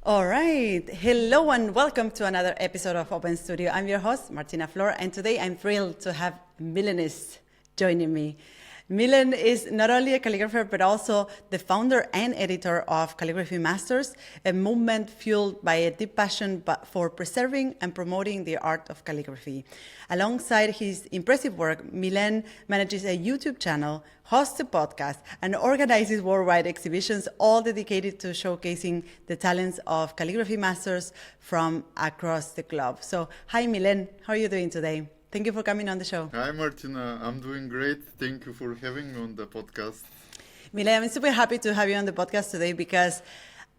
All right. Hello and welcome to another episode of Open Studio. I'm your host, Martina Flor, and today I'm thrilled to have Milenist joining me. Milen is not only a calligrapher, but also the founder and editor of Calligraphy Masters, a movement fueled by a deep passion for preserving and promoting the art of calligraphy. Alongside his impressive work, Milen manages a YouTube channel, hosts a podcast, and organizes worldwide exhibitions, all dedicated to showcasing the talents of calligraphy masters from across the globe. So, hi Milen, how are you doing today? Thank you for coming on the show. Hi Martina, I'm doing great. Thank you for having me on the podcast. Milen, I'm super happy to have you on the podcast today because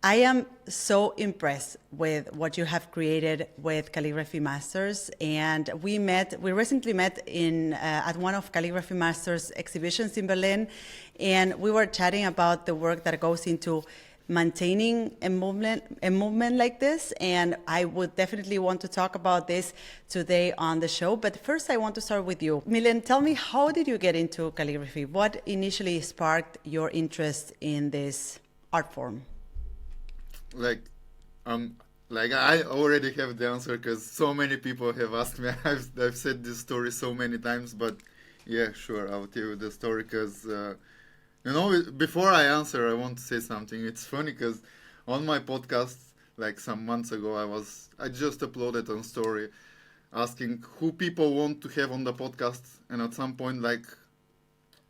I am so impressed with what you have created with Calligraphy Masters. And we recently met at one of Calligraphy Masters exhibitions in Berlin, and we were chatting about the work that goes into maintaining a movement like this, and I would definitely want to talk about this today on the show. But first I want to start with you. Milen, tell me, how did you get into calligraphy? What initially sparked your interest in this art form? Like I already have the answer because so many people have asked me. I've said this story so many times, but yeah, sure, I'll tell you the story because before I answer, I want to say something. It's funny because on my podcast, like some months ago, I just uploaded a story asking who people want to have on the podcast, and at some point, like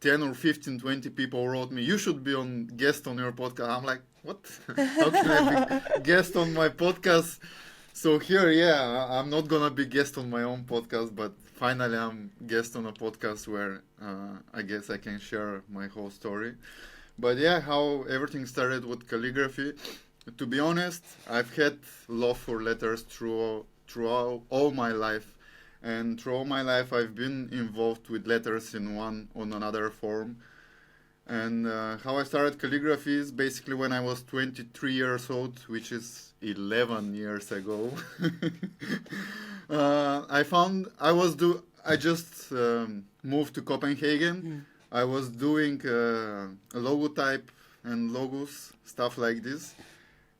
10 or 15, 20 people wrote me, you should be guest on your podcast. I'm like, what? How can I be guest on my podcast? So here, I'm not gonna be guest on my own podcast, but finally I'm guest on a podcast where I guess I can share my whole story. But yeah, how everything started with calligraphy. To be honest, I've had love for letters throughout all my life. And through all my life, I've been involved with letters in one or another form. And how I started calligraphy is basically when I was 23 years old, which is 11 years ago. I just moved to Copenhagen. I was doing a logotype and logos, stuff like this.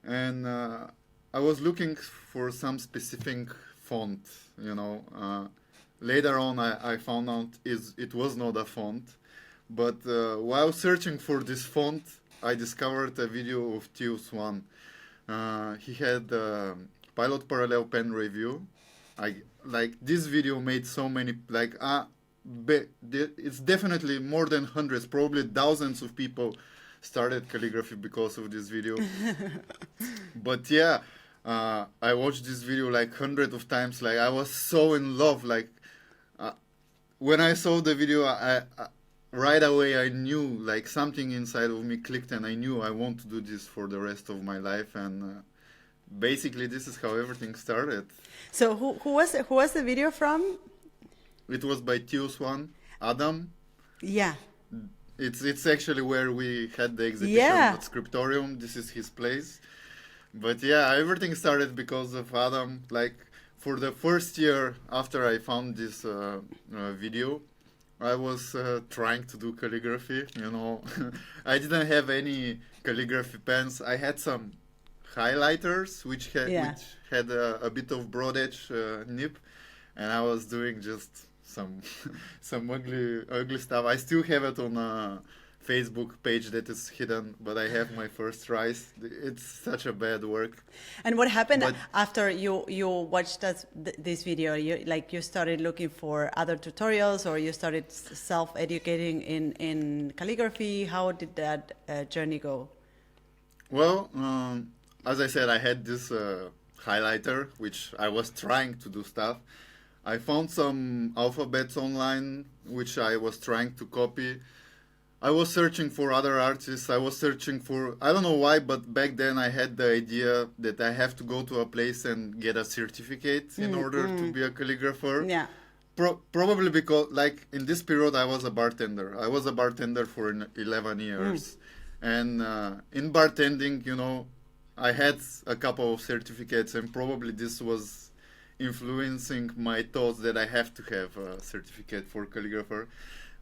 And I was looking for some specific font, Later on, I found out it was not a font. But while searching for this font, I discovered a video of Theo Swan. He had Pilot Parallel Pen review. This video made so many, it's definitely more than hundreds, probably thousands of people started calligraphy because of this video. But yeah, I watched this video like hundreds of times. Like I was so in love. When I saw the video, I right away I knew like something inside of me clicked, and I knew I want to do this for the rest of my life. And basically, this is how everything started. So who was the video from? It was by Theo Swan, Adam. Yeah. It's actually where we had the exhibition at Scriptorium. This is his place. But yeah, everything started because of Adam. Like for the first year after I found this video, I was trying to do calligraphy. I didn't have any calligraphy pens. I had some highlighters which had a bit of broad edge nib, and I was doing just some ugly stuff. I still have it on a Facebook page that is hidden, but I have my first tries. It's such a bad work. And what happened after you watched this video? You started looking for other tutorials, or you started self-educating in calligraphy? How did that journey go? Well, as I said, I had this highlighter, which I was trying to do stuff. I found some alphabets online, which I was trying to copy. I was searching for other artists. I was searching for, I don't know why, but back then I had the idea that I have to go to a place and get a certificate in order to be a calligrapher. Yeah. Probably because, like, in this period, I was a bartender. I was a bartender for 11 years. And in bartending, I had a couple of certificates, and probably this was influencing my thoughts that I have to have a certificate for calligrapher.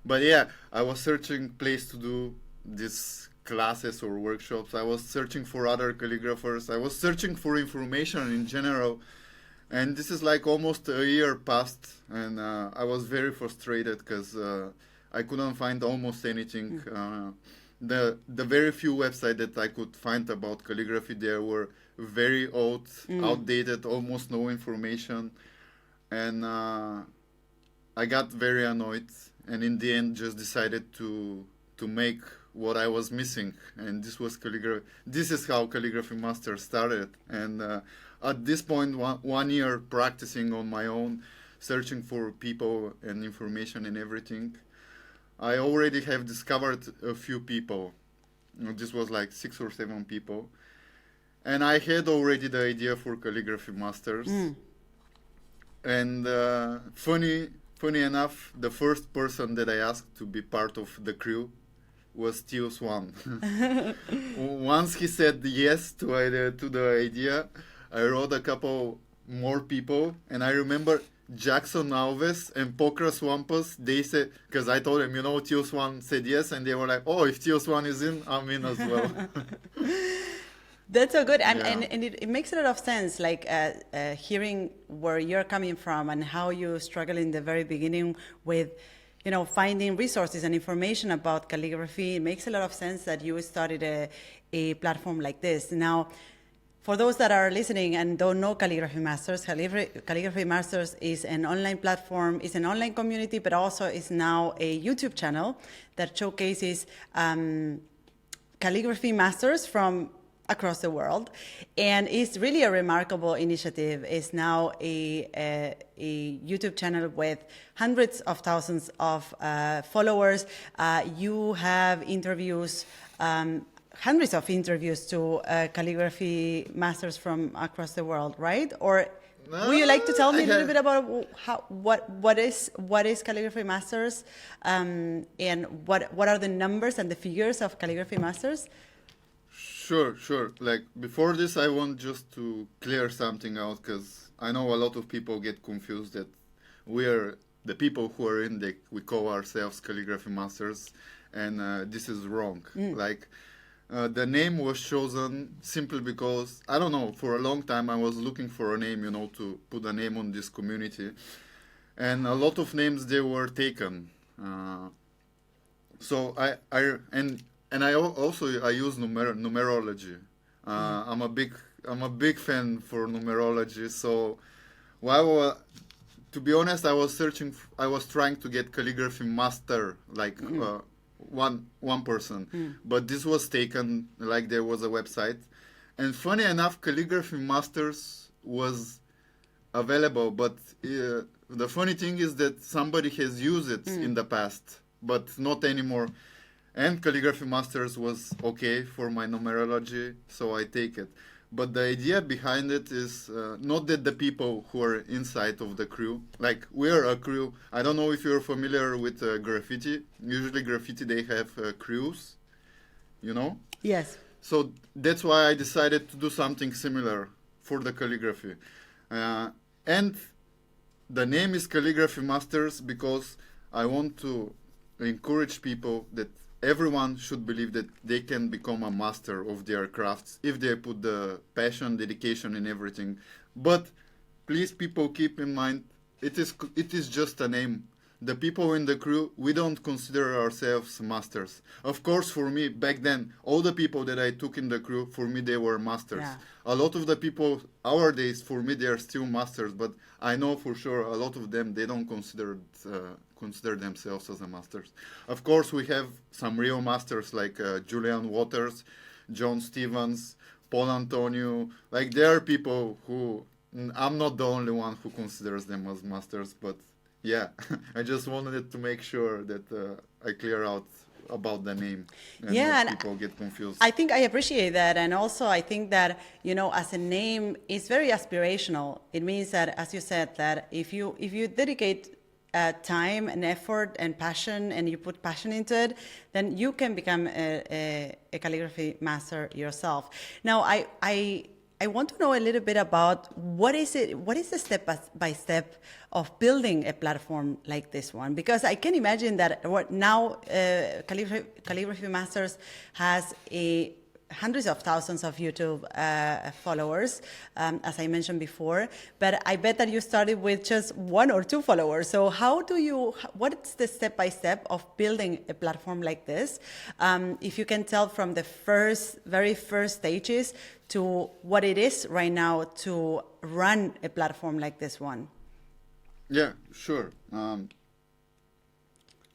But yeah, I was searching place to do this classes or workshops. I was searching for other calligraphers. I was searching for information in general. And this is like almost a year passed, and I was very frustrated because I couldn't find almost anything. The very few websites that I could find about calligraphy, there were very old, outdated, almost no information. And I got very annoyed, and in the end just decided to make what I was missing, and this was calligraphy. This is how Calligraphy Masters started, and at this point, one year practicing on my own, searching for people and information and everything, I already have discovered a few people. This was like 6 or 7 people, and I had already the idea for Calligraphy Masters. And funny enough, the first person that I asked to be part of the crew was Theo Swan. Once he said yes to the idea, I wrote a couple more people, and I remember Jackson Alves and Pokra Swampas. They said, because I told them, Theo Swan said yes, and they were like, oh, if Theo Swan is in, I'm in as well. That's so good, and, Yeah. and it makes a lot of sense, like hearing where you're coming from and how you struggled in the very beginning with, finding resources and information about calligraphy. It makes a lot of sense that you started a platform like this. Now, for those that are listening and don't know Calligraphy Masters, Calligraphy Masters is an online platform, is an online community, but also is now a YouTube channel that showcases calligraphy masters from across the world, and it's really a remarkable initiative. It's now a YouTube channel with hundreds of thousands of followers. You have interviews, hundreds of interviews to calligraphy masters from across the world, right? Or would you like to tell me a little bit about what is Calligraphy Masters, and what are the numbers and the figures of Calligraphy Masters? Sure. Like, before this, I want just to clear something out, because I know a lot of people get confused that we are the people who are in we call ourselves Calligraphy Masters, and this is wrong. Like, the name was chosen simply because, I don't know, for a long time I was looking for a name, to put a name on this community, and a lot of names, they were taken. So I also use numerology. I'm a big fan for numerology. So, to be honest, I was trying to get calligraphy master, like one person, but this was taken. Like, there was a website, and funny enough, Calligraphy Masters was available. But the funny thing is that somebody has used it in the past, but not anymore. And Calligraphy Masters was okay for my numerology, so I take it. But the idea behind it is not that the people who are inside of the crew, like, we're a crew. I don't know if you're familiar with graffiti. Usually graffiti, they have crews, Yes. So that's why I decided to do something similar for the calligraphy. And the name is Calligraphy Masters because I want to encourage people that everyone should believe that they can become a master of their crafts if they put the passion, dedication, and everything. But please, people, keep in mind, it is just a name. The people in the crew, we don't consider ourselves masters. Of course, for me, back then, all the people that I took in the crew, for me, they were masters. Yeah. A lot of the people nowadays, for me, they are still masters, but I know for sure a lot of them, they don't consider themselves as a masters. Of course, we have some real masters like Julian Waters, John Stevens, Paul Antonio. Like, there are people who, I'm not the only one who considers them as masters, but yeah, I just wanted to make sure that I clear out about the name, and and people get confused. I think I appreciate that, and also I think that as a name, it's very aspirational. It means that, as you said, that if you dedicate time and effort and passion, and you put passion into it, then you can become a calligraphy master yourself. Now, I I want to know a little bit about what is the step by step of building a platform like this one? Because I can imagine that now Calligraphy Masters has hundreds of thousands of YouTube followers, as I mentioned before, but I bet that you started with just 1 or 2 followers. So what's the step-by-step of building a platform like this? If you can tell from the very first stages to what it is right now to run a platform like this one. Yeah, sure.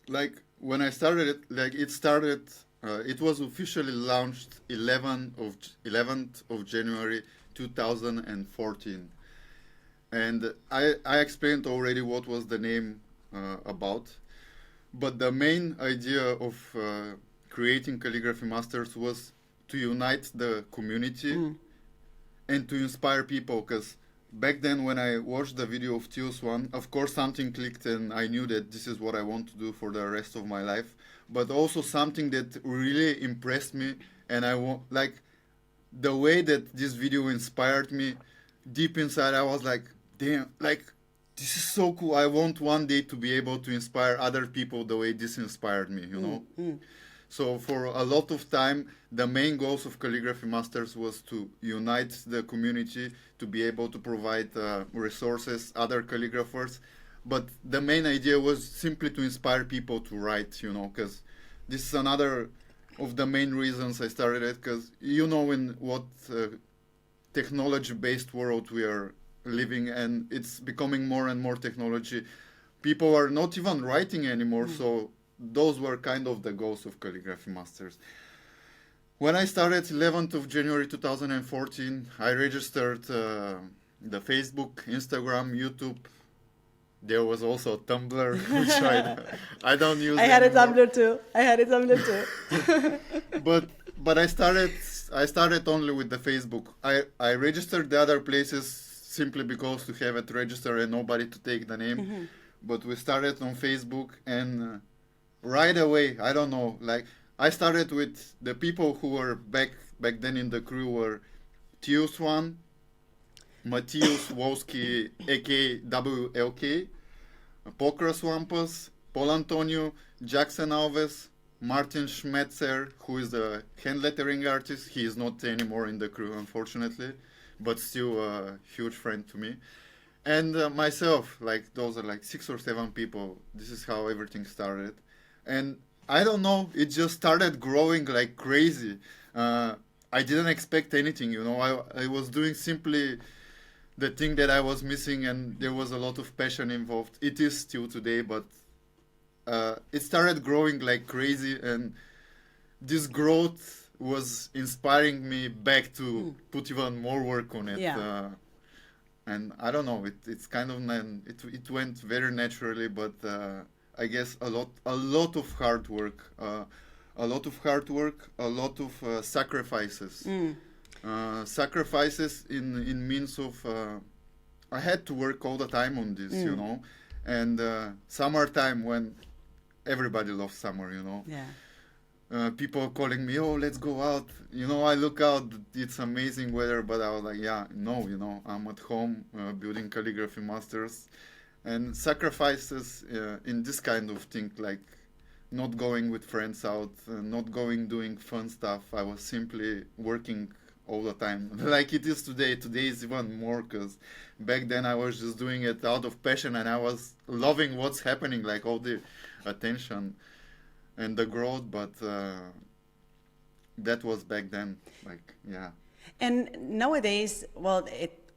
Like when I started it was officially launched 11th of January 2014. And I explained already what was the name about. But the main idea of creating Calligraphy Masters was to unite the community and to inspire people. Because back then when I watched the video of Tius one, of course something clicked and I knew that this is what I want to do for the rest of my life. But also something that really impressed me, and the way that this video inspired me, deep inside I was like, damn, like this is so cool. I want one day to be able to inspire other people the way this inspired me, you know? So for a lot of time, the main goals of Calligraphy Masters was to unite the community, to be able to provide resources, other calligraphers. But the main idea was simply to inspire people to write, you know, because this is another of the main reasons I started it, because you know in what technology-based world we are living, and it's becoming more and more technology. People are not even writing anymore, so those were kind of the goals of Calligraphy Masters. When I started 11th of January 2014, I registered the Facebook, Instagram, YouTube. There was also Tumblr, which I don't use. I had anymore. a Tumblr too. But I started only with the Facebook. I registered the other places simply because to have it registered and nobody to take the name. But we started on Facebook, and right away, I don't know, like I started with the people who were back then in the crew were Tius one, Matthias Wolski, aka WLK, Pokras Wampas, Paul Antonio, Jackson Alves, Martin Schmetzer, who is the hand lettering artist. He is not anymore in the crew, unfortunately, but still a huge friend to me. And myself, like those are like 6 or 7 people. This is how everything started. And I don't know, it just started growing like crazy. I didn't expect anything, you know. I was doing simply the thing that I was missing, and there was a lot of passion involved. It is still today, but it started growing like crazy, and this growth was inspiring me back to put even more work on it. Yeah. And I don't know, it's kind of it went very naturally, but I guess a lot of hard work, a lot of sacrifices. Sacrifices in means of I had to work all the time on this, you know, and summertime when everybody loves summer, you know. Yeah. People calling me, oh, let's go out. You know, I look out, it's amazing weather, but I was like, yeah, no, you know, I'm at home building Calligraphy Masters, and sacrifices in this kind of thing, like not going with friends out, not going doing fun stuff. I was simply working all the time, like it is today. Today is even more, because back then I was just doing it out of passion, and I was loving what's happening, like all the attention and the growth, but that was back then, like, yeah. And nowadays, well,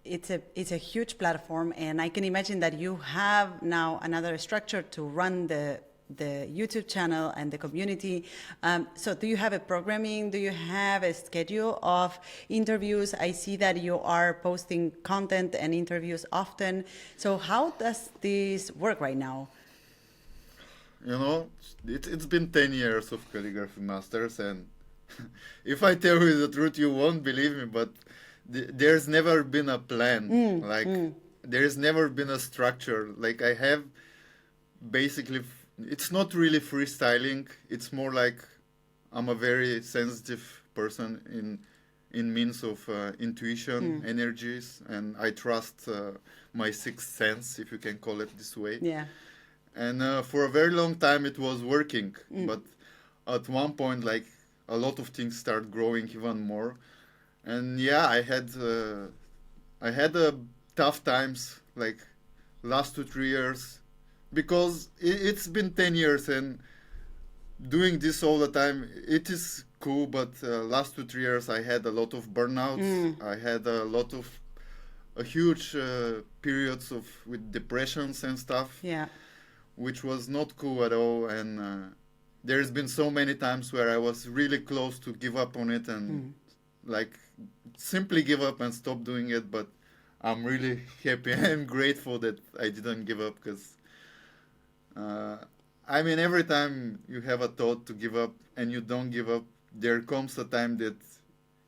it's a huge platform, and I can imagine that you have now another structure to run the YouTube channel and the community. So do you have a programming? Do you have a schedule of interviews? I see that you are posting content and interviews often. So how does this work right now? You know, it's been 10 years of Calligraphy Masters, and if I tell you the truth, you won't believe me, but there's never been a plan. There's never been a structure. Like I have basically, it's not really freestyling. It's more like I'm a very sensitive person in means of intuition, energies, and I trust my sixth sense, if you can call it this way. Yeah. And for a very long time it was working, but at one point, like, a lot of things start growing even more. And yeah, I had tough times, like last 2 3 years, because it's been 10 years, and doing this all the time, it is cool, but last 2 3 years I had a lot of burnouts. I had a huge periods of with depressions and stuff, Yeah. which was not cool at all. And there's been so many times where I was really close to give up on it and like simply give up and stop doing it. But I'm really happy and grateful that I didn't give up, because I mean, every time you have a thought to give up and you don't give up, there comes a time that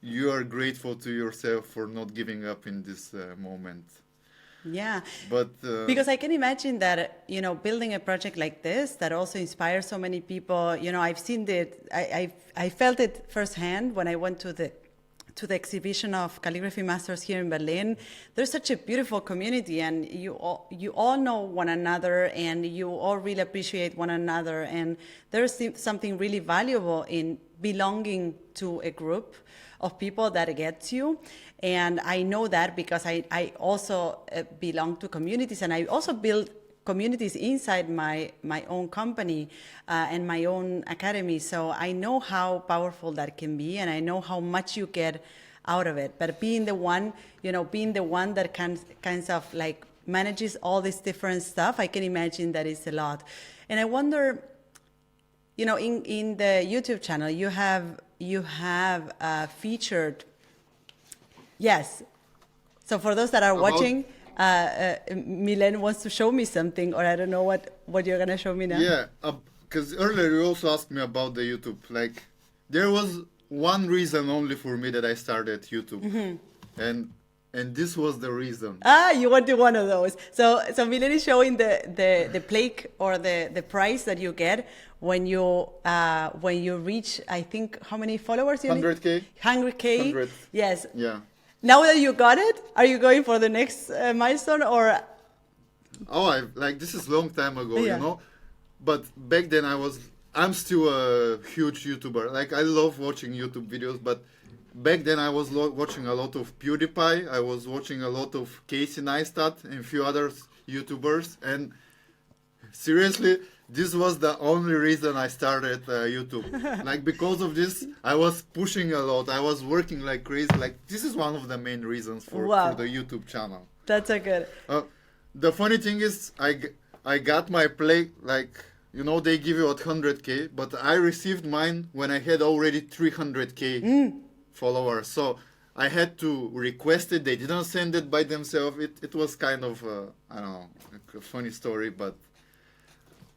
you are grateful to yourself for not giving up in this moment. Yeah. But Because I can imagine that, building a project like this that also inspires so many people, I've seen that, I felt it firsthand when I went to the exhibition of Calligraphy Masters here in Berlin. There's such a beautiful community, and you all know one another, and you all really appreciate one another, and there's something really valuable in belonging to a group of people that gets you. And I know that because I also belong to communities, and I also build communities inside my own company and my own academy. So I know how powerful that can be, and I know how much you get out of it. But being the one that kinds of like manages all this different stuff, I can imagine that is a lot. And I wonder, in the YouTube channel, you have featured. Yes. So for those that are watching, Milen wants to show me something, or I don't know what you're gonna show me now. yeah, because earlier you also asked me about the YouTube. Like, there was one reason only for me that I started YouTube, and this was the reason. You wanted one of those. So Milen is showing the plaque or the prize that you get when you reach, I think, how many followers you 100K? need? 100K. 100. Yes. Yeah. Now that you got it, are you going for the next milestone, or? Oh, this is long time ago, Yeah. But back then I'm still a huge YouTuber. Like, I love watching YouTube videos, but back then I was watching a lot of PewDiePie. I was watching a lot of Casey Neistat and a few other YouTubers. And seriously, this was the only reason I started YouTube. Like, because of this, I was pushing a lot. I was working like crazy. Like, this is one of the main reasons for the YouTube channel. That's so good. The funny thing is, I got my play, like, they give you at 100K, but I received mine when I had already 300K followers. So I had to request it. They didn't send it by themselves. It was kind of, I don't know, a funny story, but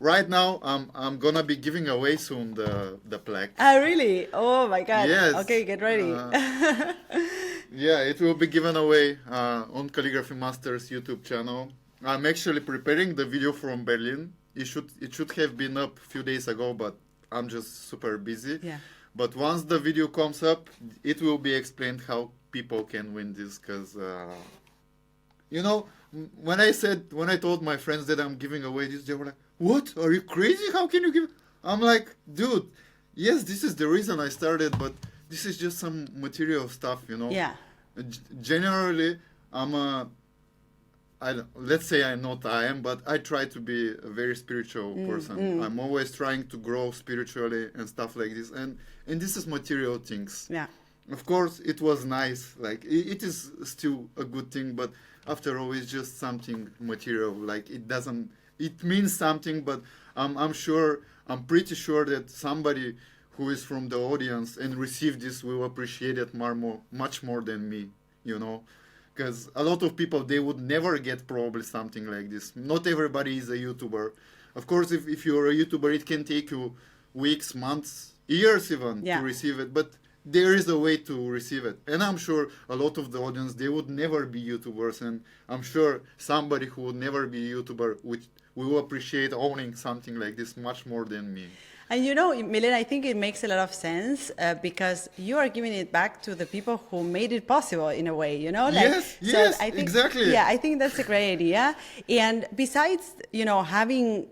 right now I'm gonna be giving away soon the plaque. Really? Oh my God. Yes. Okay, get ready. Yeah, it will be given away on Calligraphy Masters YouTube channel. I'm actually preparing the video from Berlin. It should have been up a few days ago, but I'm just super busy. Yeah. But once the video comes up, it will be explained how people can win this. Because when I told my friends that I'm giving away this, they were like, "What? Are you crazy? How can you give?" I'm like, "Dude, yes, this is the reason I started, but this is just some material stuff, Yeah. Generally, let's say I am, but I try to be a very spiritual person. I'm always trying to grow spiritually and stuff like this, and this is material things. Yeah. Of course, it was nice. Like, it is still a good thing, but after all, it's just something material. Like, it means something, but I'm pretty sure that somebody who is from the audience and receive this will appreciate it much more than me, because a lot of people, they would never get probably something like this. Not everybody is a YouTuber. Of course, if you're a YouTuber, it can take you weeks, months, years even to receive it, but there is a way to receive it. And I'm sure a lot of the audience, they would never be YouTubers, and I'm sure somebody who would never be a YouTuber will appreciate owning something like this much more than me. And you know, Milen, I think it makes a lot of sense because you are giving it back to the people who made it possible in a way, you know? Like, Yes, I think, exactly. yeah, I think that's a great idea. And besides, you know, having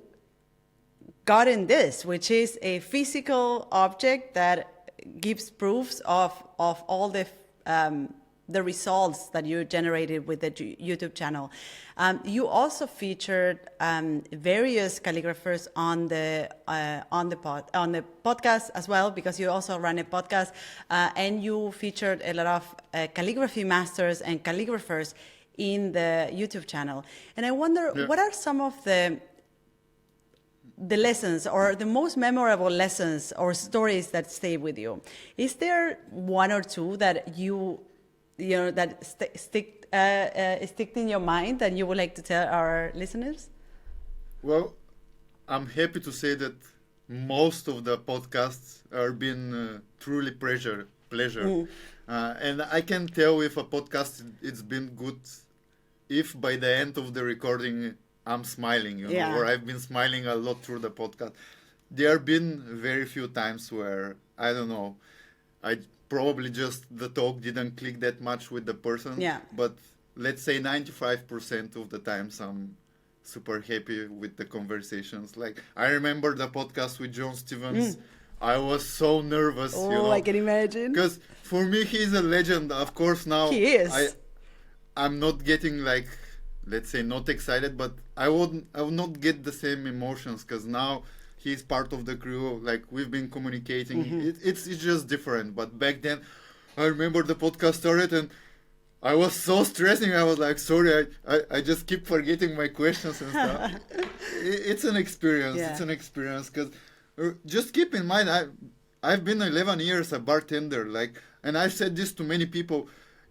gotten this, which is a physical object that gives proofs of all the results that you generated with the YouTube channel. You also featured various calligraphers on the podcast as well, because you also run a podcast, and you featured a lot of calligraphy masters and calligraphers in the YouTube channel. And I wonder, what are some of the lessons or the most memorable lessons or stories that stay with you? Is there one or two that you know that stick in your mind that you would like to tell our listeners? Well, I'm happy to say that most of the podcasts are been truly pleasure. And I can tell if a podcast it's been good if by the end of the recording I'm smiling, you know, or I've been smiling a lot through the podcast. There have been very few times where, I don't know, I probably just the talk didn't click that much with the person. Yeah. But let's say 95% of the times I'm super happy with the conversations. Like, I remember the podcast with John Stevens. I was so nervous, you know. I can imagine. Because for me, he's a legend. Of course, now He is. I'm not getting like, let's say, not excited, but I would not get the same emotions because now he's part of the crew. Like, we've been communicating. It's just different. But back then, I remember the podcast started and I was so stressing. I was like, sorry, I just keep forgetting my questions and stuff. It's an experience. Yeah. It's an experience because just keep in mind, I've been 11 years a bartender. Like, and I've said this to many people.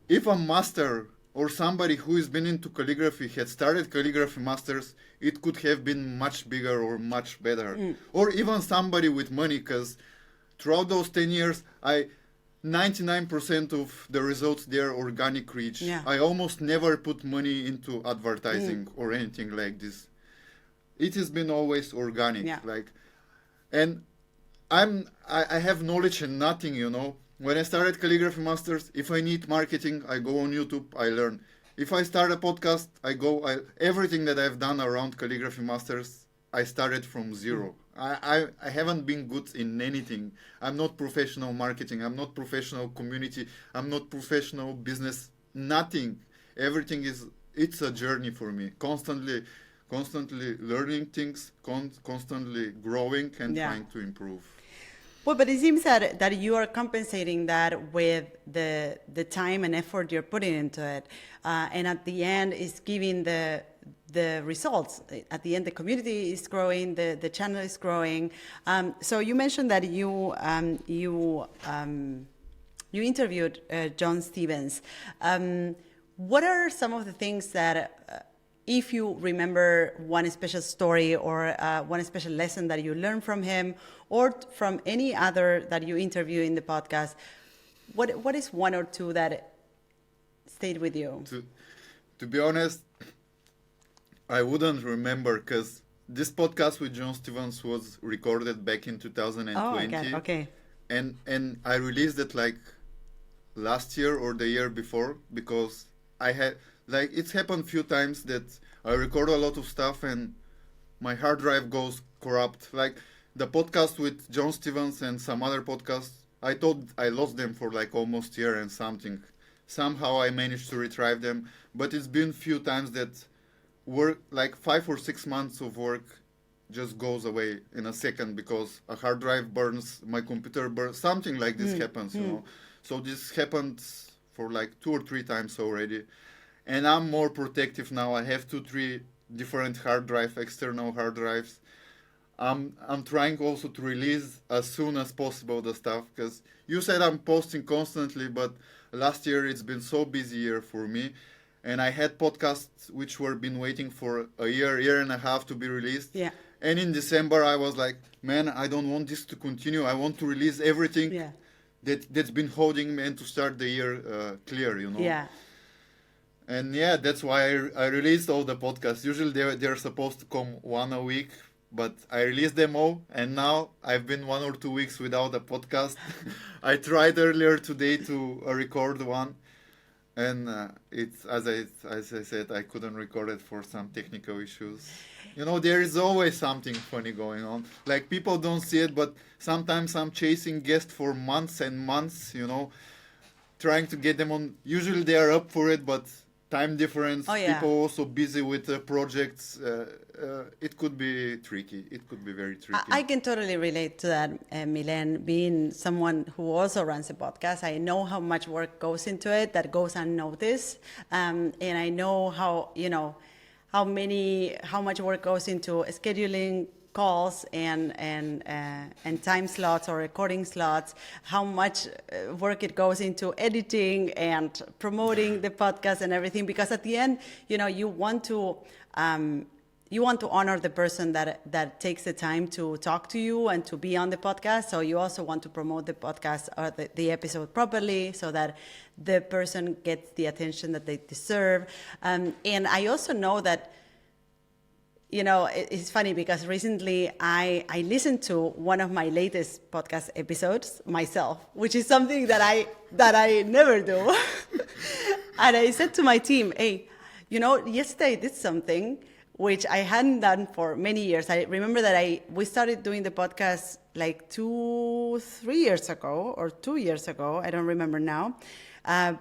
If a master or somebody who has been into calligraphy had started Calligraphy Masters, it could have been much bigger or much better. Or even somebody with money, because throughout those 10 years, 99% of the results there organic reach. Yeah. I almost never put money into advertising or anything like this. It has been always organic. Yeah. Like, and I have knowledge in nothing, you know. When I started Calligraphy Masters, if I need marketing, I go on YouTube, I learn. If I start a podcast, everything that I've done around Calligraphy Masters, I started from zero. I haven't been good in anything. I'm not professional marketing, I'm not professional community, I'm not professional business, nothing. Everything it's a journey for me. Constantly learning things, constantly growing and trying to improve. Well, but it seems that you are compensating that with the time and effort you're putting into it, and at the end is giving the results. At the end, the community is growing, the channel is growing. So you mentioned that you interviewed John Stevens. What are some of the things that, if you remember one special story or one special lesson that you learned from him or from any other that you interview in the podcast, what is one or two that stayed with you? To be honest, I wouldn't remember because this podcast with John Stevens was recorded back in 2020. Oh, God. Okay. And I released it like last year or the year before because I had... Like, it's happened a few times that I record a lot of stuff and my hard drive goes corrupt. Like, the podcast with John Stevens and some other podcasts, I thought I lost them for like almost a year and something. Somehow I managed to retrieve them, but it's been few times that work, like 5 or 6 months of work just goes away in a second because a hard drive burns, my computer burns, something like this happens, you know. So this happened for like 2 or 3 times already. And I'm more protective now. I have 2-3 different hard drive, external hard drives. I'm trying also to release as soon as possible the stuff because you said I'm posting constantly, but last year it's been so busy year for me, and I had podcasts which were been waiting for a year and a half to be released. Yeah. And in December I was like, man, I don't want this to continue. I want to release everything that's been holding me and to start the year clear, you know. Yeah. And yeah, that's why I released all the podcasts. Usually they're supposed to come one a week, but I released them all, and now I've been 1 or 2 weeks without a podcast. I tried earlier today to record one, and it's as I said, I couldn't record it for some technical issues. There is always something funny going on. Like, people don't see it, but sometimes I'm chasing guests for months and months. Trying to get them on. Usually they are up for it, but time difference. Oh, yeah. People also busy with projects. It could be tricky. It could be very tricky. I can totally relate to that, Milen. Being someone who also runs a podcast, I know how much work goes into it that goes unnoticed, and I know how much work goes into scheduling calls and time slots or recording slots, how much work it goes into editing and promoting the podcast and everything, because at the end, you want to honor the person that takes the time to talk to you and to be on the podcast. So you also want to promote the podcast or the episode properly so that the person gets the attention that they deserve. And I also know that, it's funny because recently I listened to one of my latest podcast episodes myself, which is something that I never do. And I said to my team, hey, yesterday I did something which I hadn't done for many years. I remember that we started doing the podcast like 3 years ago or 2 years ago. I don't remember now.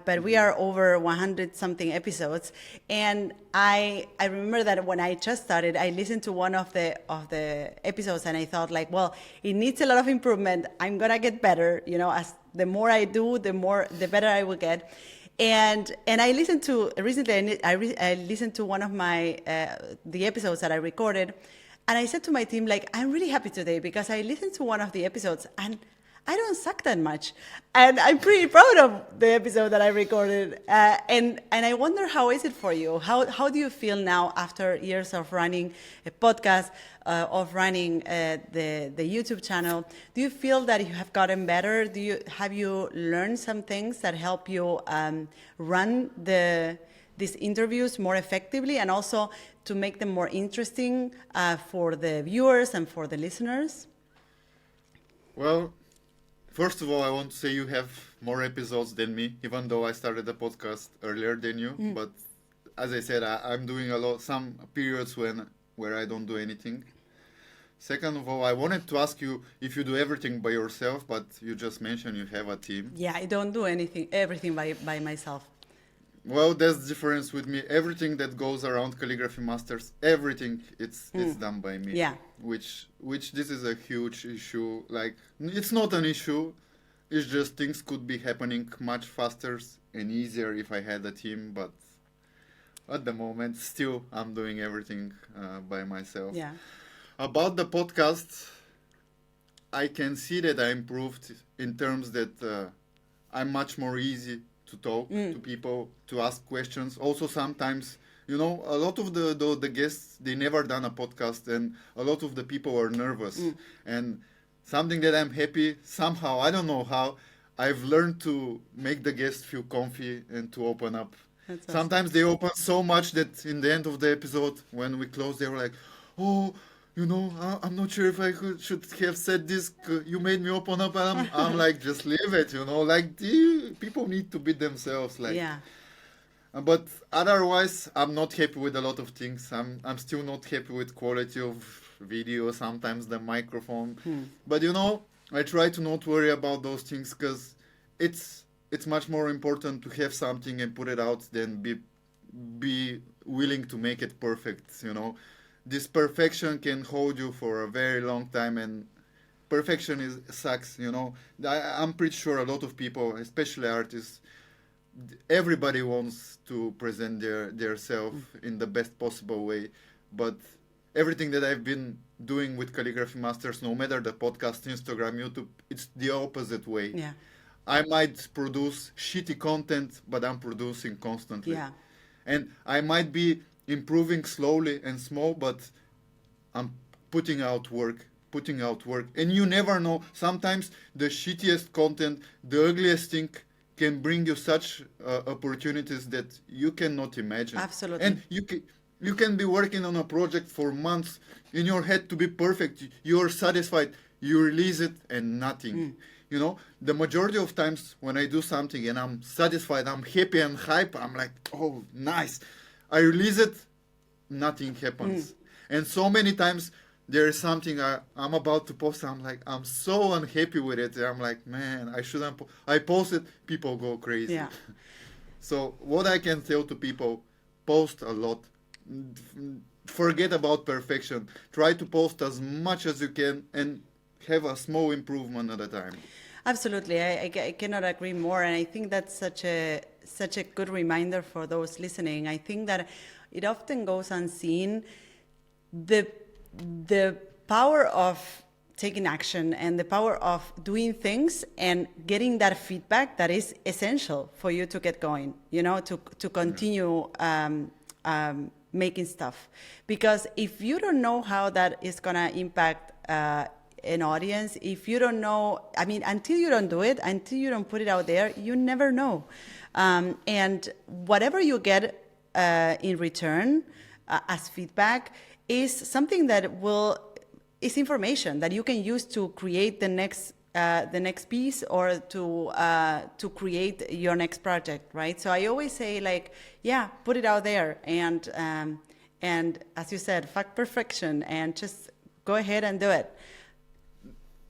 But we are over 100 something episodes, and I remember that when I just started, I listened to one of the episodes, and I thought like, well, it needs a lot of improvement. I'm gonna get better, as the more I do, the better I will get. And I listened to recently. I listened to one of my the episodes that I recorded, and I said to my team like, I'm really happy today because I listened to one of the episodes and I don't suck that much, and I'm pretty proud of the episode that I recorded. And I wonder, how is it for you? How do you feel now after years of running a podcast, of running the YouTube channel? Do you feel that you have gotten better? Have you learned some things that help you run these interviews more effectively, and also to make them more interesting for the viewers and for the listeners? Well, first of all, I want to say you have more episodes than me, even though I started the podcast earlier than you. But as I said, I'm doing some periods where I don't do anything. Second of all, I wanted to ask you if you do everything by yourself, but you just mentioned you have a team. Yeah, I don't do everything by myself. Well, that's the difference with me. Everything that goes around Calligraphy Masters, everything, it's done by me. Yeah. Which this is a huge issue. Like, it's not an issue. It's just things could be happening much faster and easier if I had a team. But at the moment, still, I'm doing everything by myself. Yeah. About the podcast, I can see that I improved in terms that I'm much more easy to talk to people, to ask questions. Also, sometimes, a lot of the guests, they never done a podcast, and a lot of the people are nervous. And something that I'm happy, somehow, I don't know how, I've learned to make the guests feel comfy and to open up. That's Sometimes they open so much that in the end of the episode, when we close, they were like, oh, I'm not sure if I should have said this. You made me open up. And I'm like, just leave it, Like, people need to be themselves. Like, Yeah. But otherwise, I'm not happy with a lot of things. I'm still not happy with quality of video. Sometimes the microphone. But I try to not worry about those things because it's much more important to have something and put it out than be willing to make it perfect. This perfection can hold you for a very long time, and perfection sucks. I'm pretty sure a lot of people, especially artists, everybody wants to present their self in the best possible way. But everything that I've been doing with Calligraphy Masters, no matter the podcast, Instagram, YouTube, it's the opposite way. Yeah. I might produce shitty content, but I'm producing constantly. Yeah. And I might be improving slowly and small, but I'm putting out work. And you never know. Sometimes the shittiest content, the ugliest thing can bring you such opportunities that you cannot imagine. Absolutely. And You can be working on a project for months in your head to be perfect. You're satisfied. You release it and nothing. You know, the majority of times when I do something and I'm satisfied, I'm happy and hype, I'm like, oh, nice. I release it, nothing happens. And so many times there is something I'm about to post, I'm like, I'm so unhappy with it. I'm like, man, I shouldn't. I post it, people go crazy. Yeah. So what I can tell to people, post a lot. Forget about perfection. Try to post as much as you can and have a small improvement at a time. Absolutely, I cannot agree more, and I think that's such a good reminder for those listening. I think that it often goes unseen the power of taking action and the power of doing things and getting that feedback that is essential for you to get going. You know, to continue making stuff, because if you don't know how that is gonna impact an audience, if you don't know, I mean, until you don't do it, until you don't put it out there, you never know. And whatever you get in return as feedback is something that is information that you can use to create the next piece or to create your next project, right? So I always say, like, yeah, put it out there, and as you said, fuck perfection, and just go ahead and do it.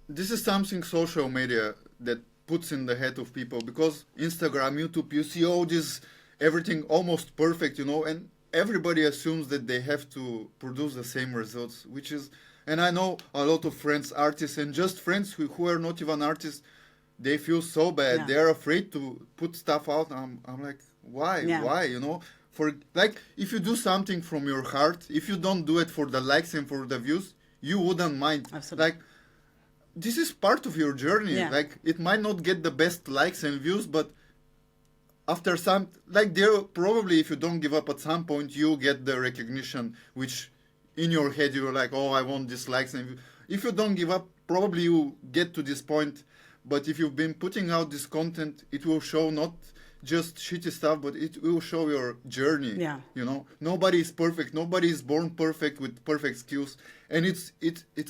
This is something social media that puts in the head of people, because Instagram, YouTube, you see all this, everything almost perfect, you know, and everybody assumes that they have to produce the same results, which is, and I know a lot of friends, artists, and just friends who are not even artists, they feel so bad. Yeah. They're afraid to put stuff out. I'm like, why? Yeah. Why? You know, for, like, if you do something from your heart, if you don't do it for the likes and for the views, you wouldn't mind. Absolutely. Like, this is part of your journey. Yeah. Like, it might not get the best likes and views, but after some, like, there probably, if you don't give up at some point, you get the recognition, which in your head you're like, oh, I want these likes and views. If you don't give up, probably you get to this point. But if you've been putting out this content, it will show not just shitty stuff, but it will show your journey. Yeah. You know, nobody is perfect. Nobody is born perfect with perfect skills, and it's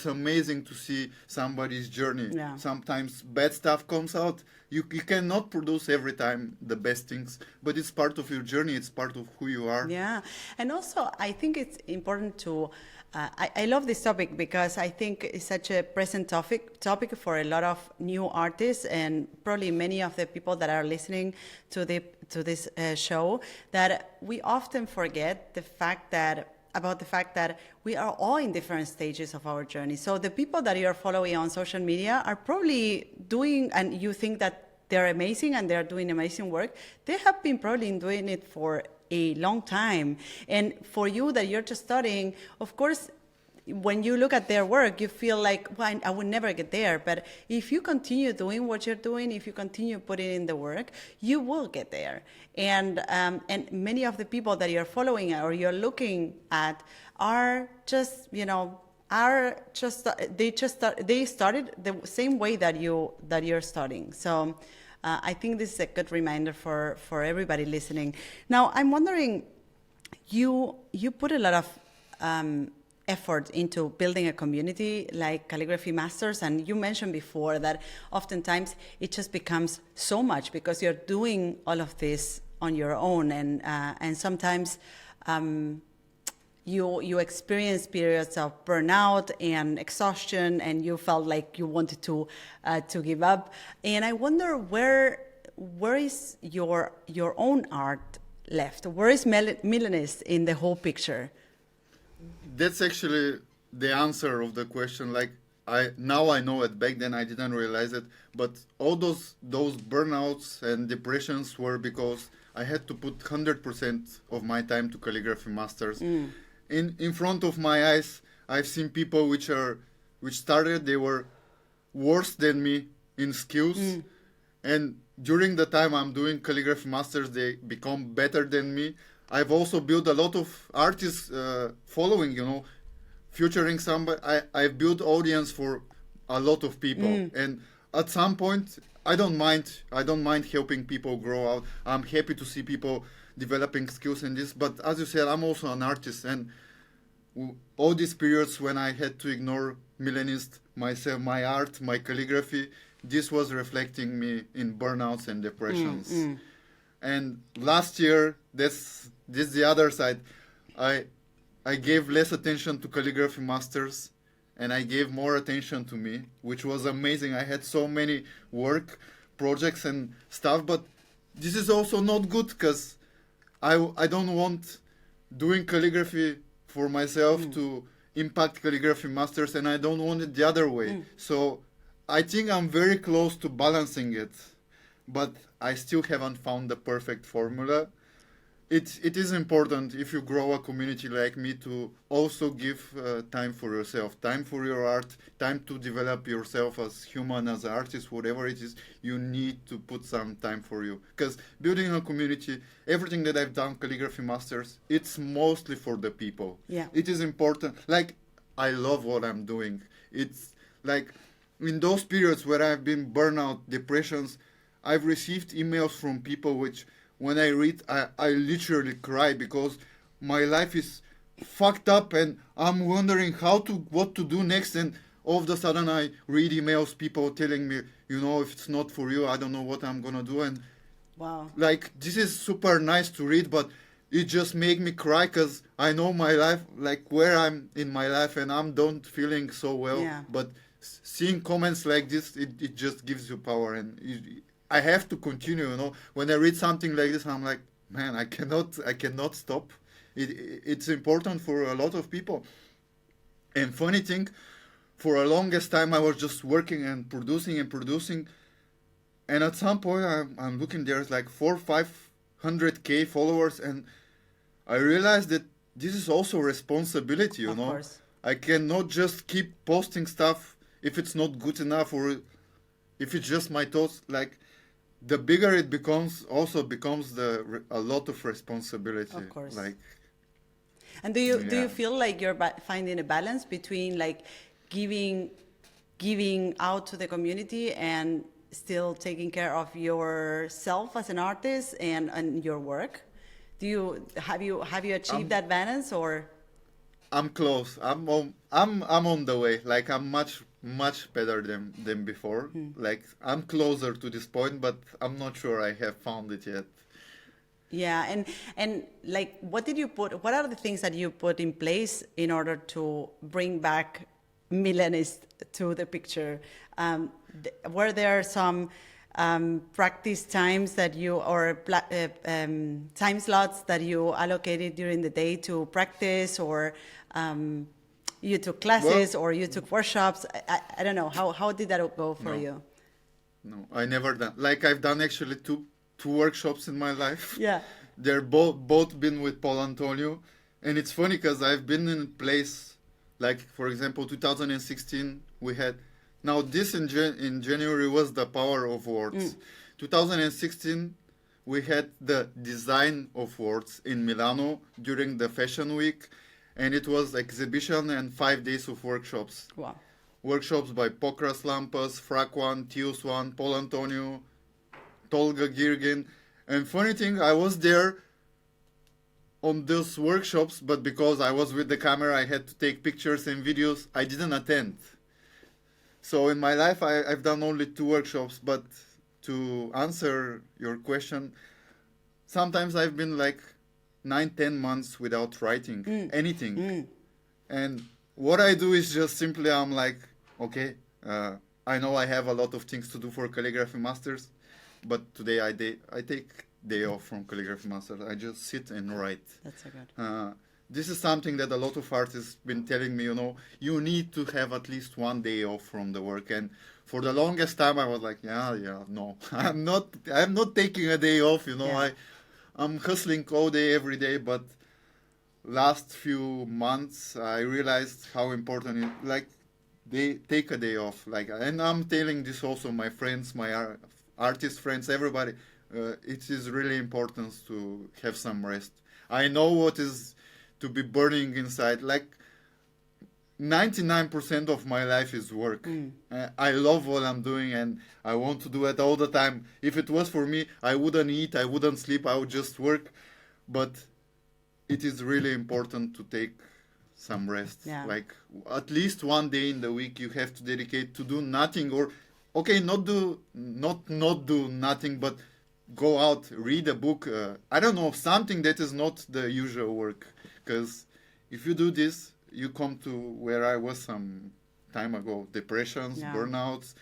amazing to see somebody's journey. Yeah. Sometimes bad stuff comes out. You cannot produce every time the best things, but it's part of your journey. It's part of who you are. Yeah, and also I think it's important to. I love this topic because I think it's such a present topic for a lot of new artists, and probably many of the people that are listening to this show, that we often forget about the fact that we are all in different stages of our journey. So the people that you are following on social media are probably doing, and you think that they're amazing and they're doing amazing work. They have been probably doing it for a long time. And for you that you're just starting, of course, when you look at their work, you feel like, well, I would never get there. But if you continue doing what you're doing, if you continue putting in the work, you will get there. And many of the people that you're following or you're looking at are just, they started the same way that you're starting. So I think this is a good reminder for everybody listening. Now, I'm wondering, you put a lot of effort into building a community like Calligraphy Masters, and you mentioned before that oftentimes it just becomes so much because you're doing all of this on your own, and sometimes you experience periods of burnout and exhaustion, and you felt like you wanted to give up. And I wonder where is your own art left? Where is Milenist in the whole picture? That's actually the answer of the question. Like, now I know it. Back then I didn't realize it. But all those burnouts and depressions were because I had to put 100% of my time to Calligraphy Masters. In front of my eyes, I've seen people which started, they were worse than me in skills. And during the time I'm doing Calligraphy Masters, they become better than me. I've also built a lot of artists following, featuring somebody. I've built audience for a lot of people. And at some point, I don't mind helping people grow out. I'm happy to see people developing skills in this. But as you said, I'm also an artist, and all these periods when I had to ignore Milenist, myself, my art, my calligraphy, this was reflecting me in burnouts and depressions. And last year, this is the other side. I gave less attention to Calligraphy Masters, and I gave more attention to me, which was amazing. I had so many work projects and stuff, but this is also not good because I don't want doing calligraphy for myself to impact Calligraphy Masters, and I don't want it the other way. So I think I'm very close to balancing it, but I still haven't found the perfect formula. It is important if you grow a community like me to also give time for yourself, time for your art, time to develop yourself as human, as an artist, whatever it is. You need to put some time for you, because building a community, everything that I've done, Calligraphy Masters, it's mostly for the people. Yeah. It is important. Like, I love what I'm doing. It's like in those periods where I've been burnout, depressions, I've received emails from people which, when I read, I literally cry, because my life is fucked up and I'm wondering what to do next. And all of a sudden I read emails, people telling me, if it's not for you, I don't know what I'm gonna do. And wow, like, this is super nice to read, but it just make me cry, because I know my life, like where I'm in my life, and I'm don't feeling so well. Yeah. But seeing comments like this, it just gives you power, and I have to continue. When I read something like this, I'm like, man, I cannot stop. It's important for a lot of people. And funny thing, for a longest time I was just working and producing, and at some point I'm looking, there's like 400-500K followers, and I realized that this is also responsibility. of course. I cannot just keep posting stuff if it's not good enough, or if it's just my thoughts. Like, the bigger it becomes, also becomes a lot of responsibility. Of course. Like, and do you feel like you're finding a balance between like giving out to the community and still taking care of yourself as an artist and your work? Have you achieved that balance, or? I'm close. I'm on the way. Like, I'm much better than before. Like, I'm closer to this point, but I'm not sure I have found it yet. Yeah, and like, what are the things that you put in place in order to bring back Milenist to the picture? Were there some practice times that time slots that you allocated during the day to practice, or you took classes, or you took workshops? I don't know. How did that go for you? No, I never done. Like, I've done actually two workshops in my life. Yeah. They're both been with Paul Antonio. And it's funny because I've been in a place, like, for example, 2016, we had, now this in January was the Power of Words. 2016, we had the Design of Words in Milano during the Fashion Week. And it was exhibition and 5 days of workshops. Wow. Workshops by Pokras Lampas, Frakwan, Tius One, Paul Antonio, Tolga Girgin. And funny thing, I was there on those workshops, but because I was with the camera, I had to take pictures and videos. I didn't attend. So in my life, I've done only 2 workshops. But to answer your question, sometimes I've been like 9-10 months without writing anything. And what I do is just simply, I'm like, okay, I know I have a lot of things to do for Calligraphy Masters, but today I take day off from Calligraphy Masters. I just sit and write. That's so good. This is something that a lot of artists been telling me, you need to have at least 1 day off from the work. And for the longest time I was like, no, I'm not taking a day off, I'm hustling all day, every day, but last few months I realized how important it, like, they take a day off, like, and I'm telling this also my friends, my artist friends, everybody, it is really important to have some rest. I know what is to be burning inside, like 99% of my life is work. I love what I'm doing and I want to do it all the time. If it was for me, I wouldn't eat, I wouldn't sleep, I would just work. but it is really important to take some rest. Yeah. Like at least one day in the week you have to dedicate to do nothing, or okay, not do nothing, but go out, read a book. I don't know, something that is not the usual work. Because if you do this, you come to where I was some time ago: depressions, Yeah. burnouts,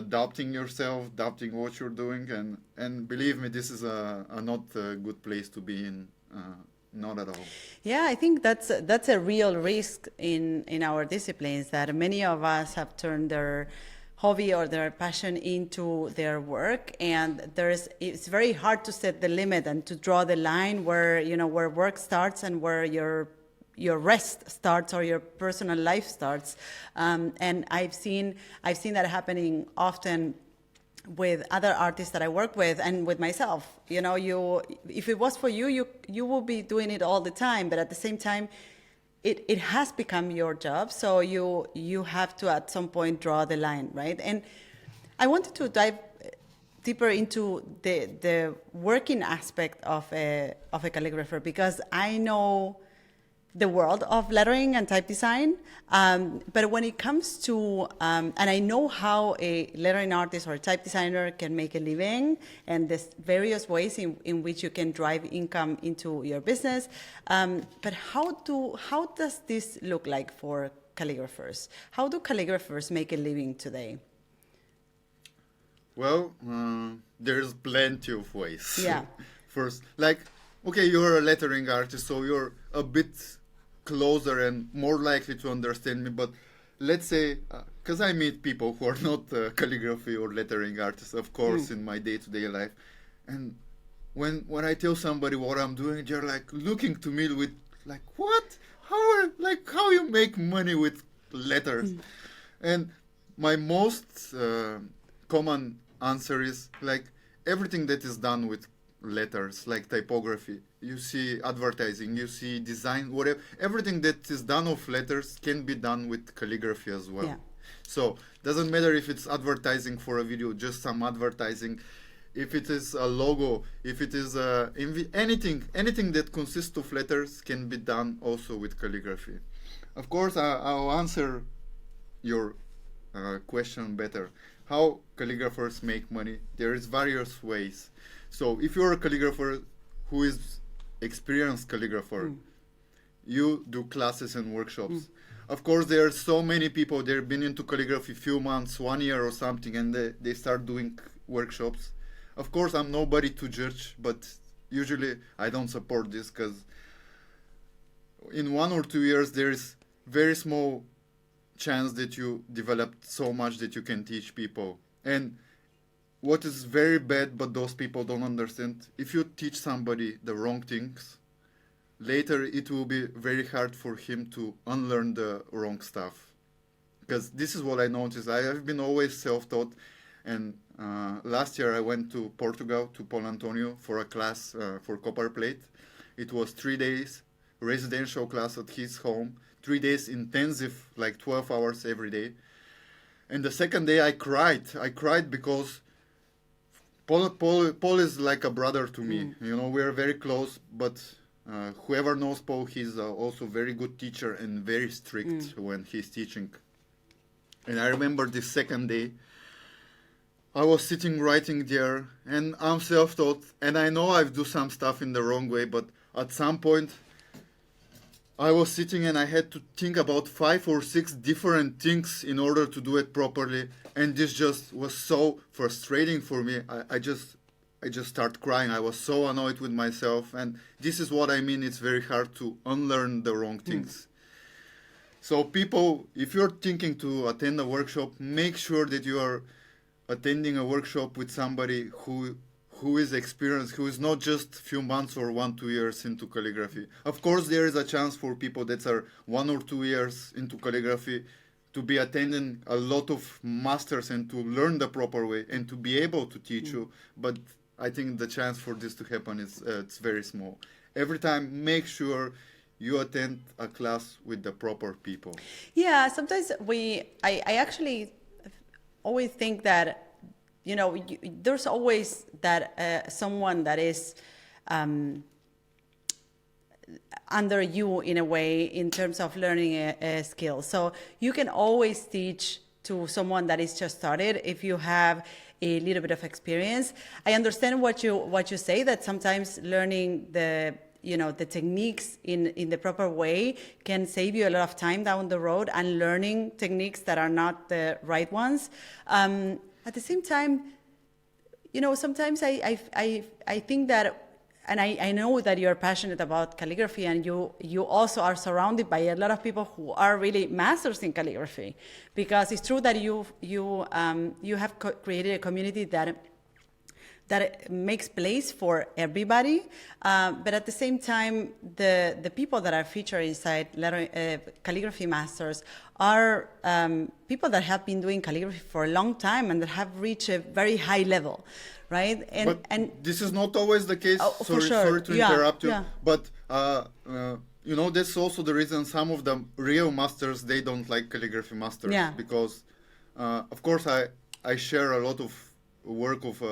doubting yourself, doubting what you're doing, and believe me, this is a not a good place to be in. Not at all. Yeah, I think that's a real risk in our disciplines, that many of us have turned their hobby or their passion into their work, and it's very hard to set the limit and to draw the line where where work starts and where your rest starts or your personal life starts. And I've seen that happening often with other artists that I work with and with myself. If it was for you, you will be doing it all the time, but at the same time, it has become your job. So you have to at some point draw the line, right? And I wanted to dive deeper into the working aspect of a calligrapher, because I know the world of lettering and type design, but when it comes to and I know how a lettering artist or a type designer can make a living, and there's various ways in which you can drive income into your business, but how does this look like for calligraphers? How do calligraphers make a living today? Well, there's plenty of ways. Yeah. First, like, okay, you're a lettering artist, so you're a bit closer and more likely to understand me. But let's say, because I meet people who are not calligraphy or lettering artists, of course, in my day-to-day life, and when I tell somebody what I'm doing, they're like looking to me with like, what? How you make money with letters? And my most common answer is like everything that is done with letters, like typography, you see advertising, you see design, whatever, everything that is done of letters can be done with calligraphy as well. Yeah. So doesn't matter if it's advertising for a video, just some advertising, if it is a logo, if it is anything that consists of letters can be done also with calligraphy. Of course, I'll answer your question better. How calligraphers make money? There is various ways. So if you're a calligrapher who is experienced calligrapher, you do classes and workshops. Of course, there are so many people, they've been into calligraphy a few months, 1 year or something, and they start doing workshops. Of course, I'm nobody to judge, but usually I don't support this, because in 1 or 2 years, there is very small chance that you developed so much that you can teach people. And what is very bad, but those people don't understand, if you teach somebody the wrong things, later it will be very hard for him to unlearn the wrong stuff. Because this is what I noticed. I have been always self-taught, and last year I went to Portugal, to Paul Antonio, for a class for copper plate. It was 3 days, residential class at his home, 3 days intensive, like 12 hours every day. And the second day I cried. I cried because Paul is like a brother to me. We are very close, but whoever knows Paul, he's also a very good teacher and very strict when he's teaching. And I remember this second day, I was sitting writing there, and I'm self-taught, and I know I do some stuff in the wrong way, but at some point, I was sitting and I had to think about 5 or 6 different things in order to do it properly, and this just was so frustrating for me. I just started crying. I was so annoyed with myself, and this is what I mean. It's very hard to unlearn the wrong things. So people, if you're thinking to attend a workshop, make sure that you are attending a workshop with somebody who is experienced, who is not just a few months or 1-2 years into calligraphy. Of course, there is a chance for people that are 1 or 2 years into calligraphy to be attending a lot of masters and to learn the proper way and to be able to teach you. But I think the chance for this to happen is it's very small. Every time, make sure you attend a class with the proper people. Yeah, sometimes I actually always think that, there's always that someone that is under you in a way in terms of learning a skill. So you can always teach to someone that is just started if you have a little bit of experience. I understand what you say, that sometimes learning the techniques in the proper way can save you a lot of time down the road, and learning techniques that are not the right ones. At the same time, sometimes I think that, and I know that you're passionate about calligraphy, and you also are surrounded by a lot of people who are really masters in calligraphy, because it's true that you have created a community that makes place for everybody, but at the same time, the people that are featured inside Calligraphy Masters are people that have been doing calligraphy for a long time and that have reached a very high level, right? And this is not always the case. Oh, for sure. Sorry to interrupt you, yeah. but that's also the reason some of the real masters, they don't like Calligraphy Masters, because of course I share a lot of work of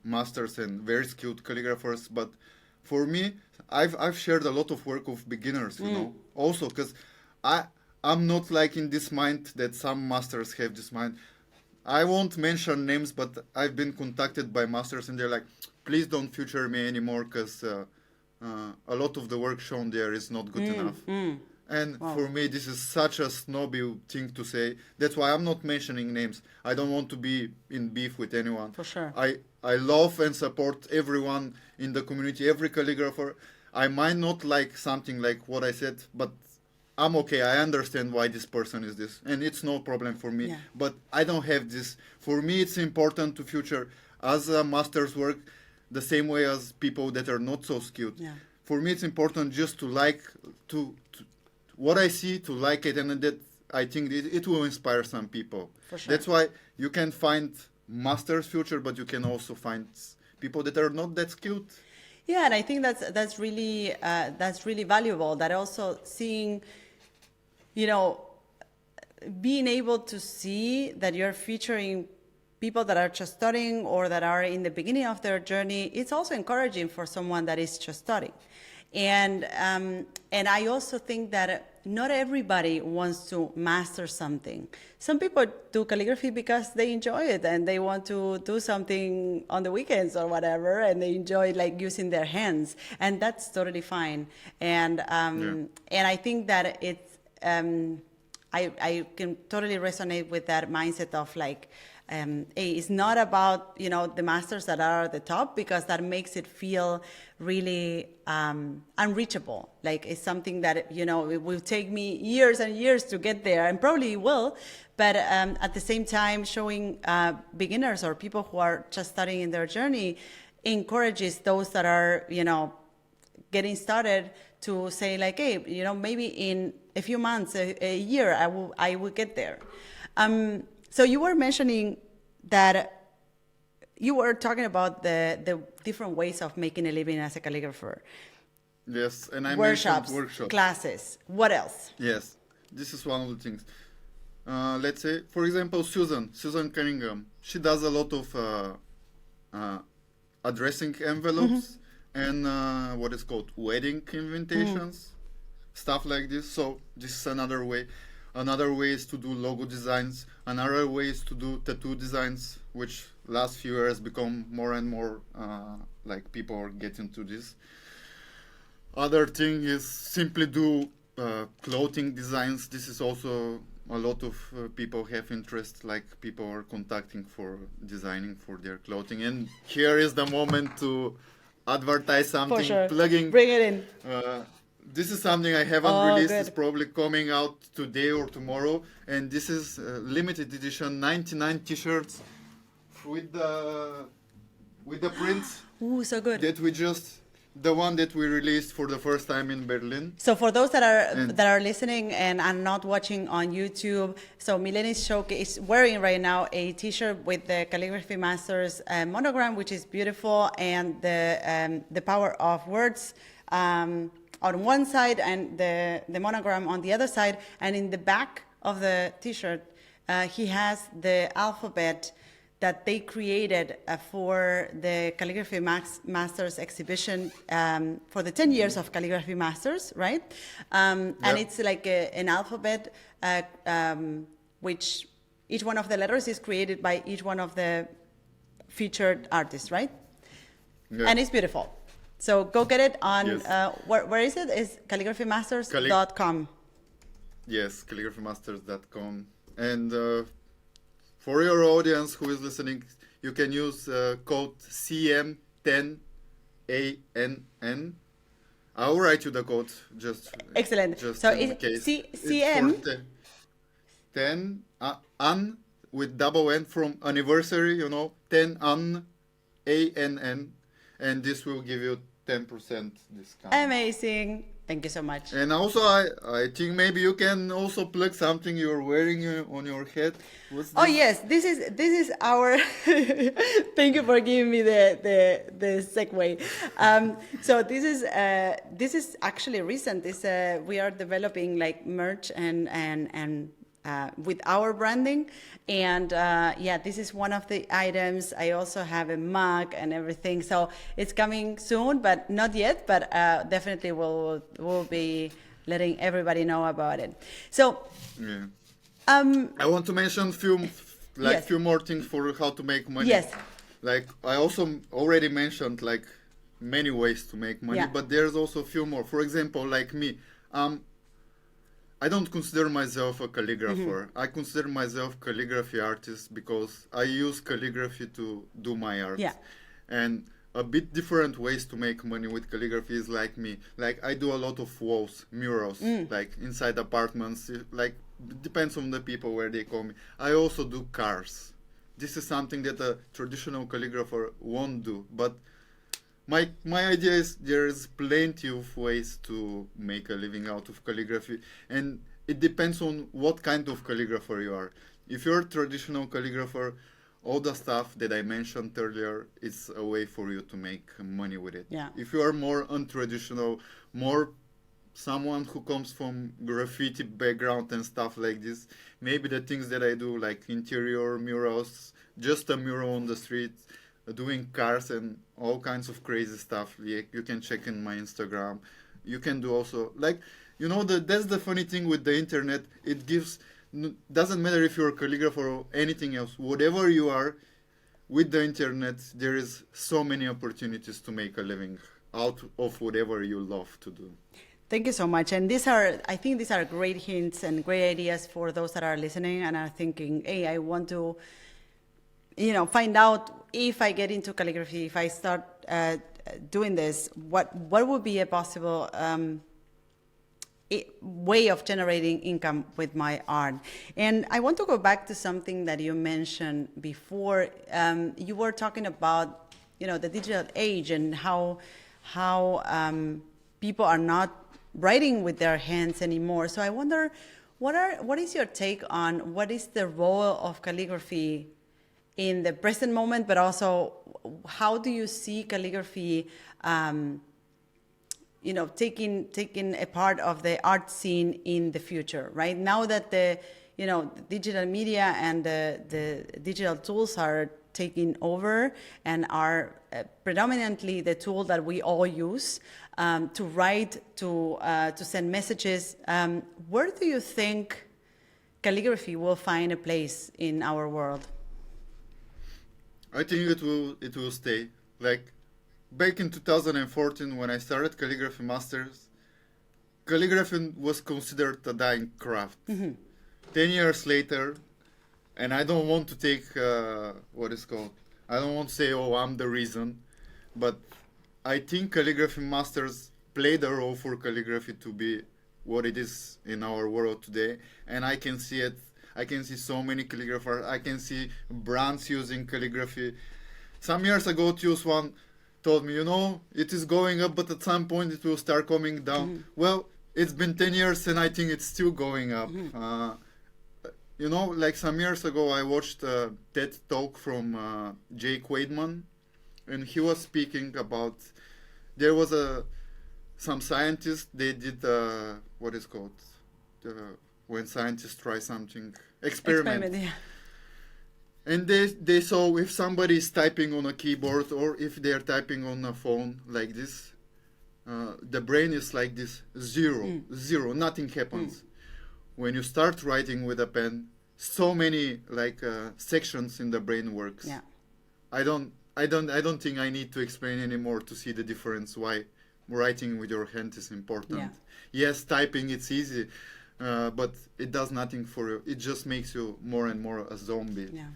masters and very skilled calligraphers, but for me, I've shared a lot of work of beginners, also, because I'm not like in this mind that some masters have this mind. I won't mention names, but I've been contacted by masters and they're like, please don't feature me anymore, because a lot of the work shown there is not good enough. And for me, this is such a snobby thing to say. That's why I'm not mentioning names. I don't want to be in beef with anyone. For sure. I love and support everyone in the community, every calligrapher. I might not like something like what I said, but I'm okay. I understand why this person is this. And it's no problem for me. Yeah. But I don't have this. For me, it's important to future as a master's work the same way as people that are not so skilled. Yeah. For me, it's important just to like, to what I see, to like it, and that I think it will inspire some people. For sure. That's why you can find masters future, but you can also find people that are not that skilled. Yeah, and I think that's really valuable. That also seeing, being able to see that you're featuring people that are just starting or that are in the beginning of their journey. It's also encouraging for someone that is just starting. And I also think that not everybody wants to master something. Some people do calligraphy because they enjoy it and they want to do something on the weekends or whatever, and they enjoy like using their hands, and that's totally fine. And I think that it's I can totally resonate with that mindset of like, it's not about, the masters that are at the top, because that makes it feel really unreachable. Like it's something that, it will take me years and years to get there, and probably will. But at the same time, showing beginners or people who are just starting in their journey encourages those that are, getting started to say like, hey, maybe in a few months, a year, I will get there. So you were mentioning that you were talking about the different ways of making a living as a calligrapher. Yes, and I mentioned workshops, classes. What else? Yes, this is one of the things. Let's say, for example, Susan Cunningham. She does a lot of addressing envelopes and what is called wedding invitations, stuff like this. So this is another way. Another way is to do logo designs. Another way is to do tattoo designs, which last few years become more and more like people are getting to this. Other thing is simply do clothing designs. This is also a lot of people have interest, like people are contacting for designing for their clothing. And here is the moment to advertise something, For sure. plugging. Bring it in. This is something I haven't released. Good. It's probably coming out today or tomorrow. And this is limited edition 99 t-shirts with the prints Ooh, so good. the one that we released for the first time in Berlin. So for those that are listening and are not watching on YouTube, so Milen is wearing right now a T-shirt with the Calligraphy Masters monogram, which is beautiful, and the power of words on one side and the monogram on the other side. And in the back of the T-shirt, he has the alphabet that they created for the Calligraphy Masters exhibition for the 10 years of Calligraphy Masters, right? And it's like an alphabet, which each one of the letters is created by each one of the featured artists, right? Yeah. And it's beautiful. So go get it on, Yes. where is it? It's calligraphymasters.com. Yes, calligraphymasters.com. And for your audience who is listening, you can use code CM10ANN. I'll write you the code just. Excellent. Just So in it's case. CM. It's for 10 an with double N from anniversary, 10 an ANN, and this will give you 10% discount. Amazing. Thank you so much. And also, I think maybe you can also plug something you're wearing on your head. What's this? Oh yes, this is our. Thank you for giving me the segue. So this is actually recent. We are developing like merch and with our branding, and this is one of the items. I also have a mug and everything, so it's coming soon, but not yet. But definitely we'll be letting everybody know about it. So yeah. I want to mention few more things for how to make money. Yes. Like I also already mentioned like many ways to make money, but there's also a few more. For example, like me, I don't consider myself a calligrapher. I consider myself calligraphy artist because I use calligraphy to do my art. Yeah. And a bit different ways to make money with calligraphy is like me. Like I do a lot of walls, murals, like inside apartments, like depends on the people where they call me. I also do cars. This is something that a traditional calligrapher won't do, but my idea is there's plenty of ways to make a living out of calligraphy, and it depends on what kind of calligrapher you are. If you're a traditional calligrapher, all the stuff that I mentioned earlier is a way for you to make money with it. Yeah. If you are more untraditional, more someone who comes from graffiti background and stuff like this, maybe the things that I do, like interior murals, just a mural on the street, doing cars and all kinds of crazy stuff. You can check in my Instagram. You can do also like that's the funny thing with the internet. It gives doesn't matter if you're a calligrapher or anything else. Whatever you are, with the internet, there is so many opportunities to make a living out of whatever you love to do. Thank you so much. And I think these are great hints and great ideas for those that are listening and are thinking, hey, I want to find out if I get into calligraphy, if I start doing this, what would be a possible way of generating income with my art. And I want to go back to something that you mentioned before. You were talking about the digital age and how people are not writing with their hands anymore. So I wonder, what is your take on what is the role of calligraphy in the present moment, but also how do you see calligraphy, taking a part of the art scene in the future, right? Now that the digital media and the digital tools are taking over and are predominantly the tool that we all use to write, to send messages, where do you think calligraphy will find a place in our world? I think it will stay. Like back in 2014 when I started Calligraphy Masters, calligraphy was considered a dying craft. 10 years later, and I don't want to take I don't want to say, oh, I'm the reason, but I think Calligraphy Masters played a role for calligraphy to be what it is in our world today, and I can see it. I can see so many calligraphers. I can see brands using calligraphy. Some years ago, Tius one told me, it is going up, but at some point it will start coming down. Well, it's been 10 years and I think it's still going up. Like some years ago, I watched a TED talk from Jake Weidman, and he was speaking about, there was some scientists, they did when scientists try something, experiment. and they saw if somebody is typing on a keyboard or if they are typing on a phone like this, the brain is like this, zero, nothing happens. When you start writing with a pen, so many sections in the brain works. Yeah. I don't think I need to explain anymore to see the difference why writing with your hand is important. Yeah. Yes, typing it's easy, but it does nothing for you. It just makes you more and more a zombie. Yeah.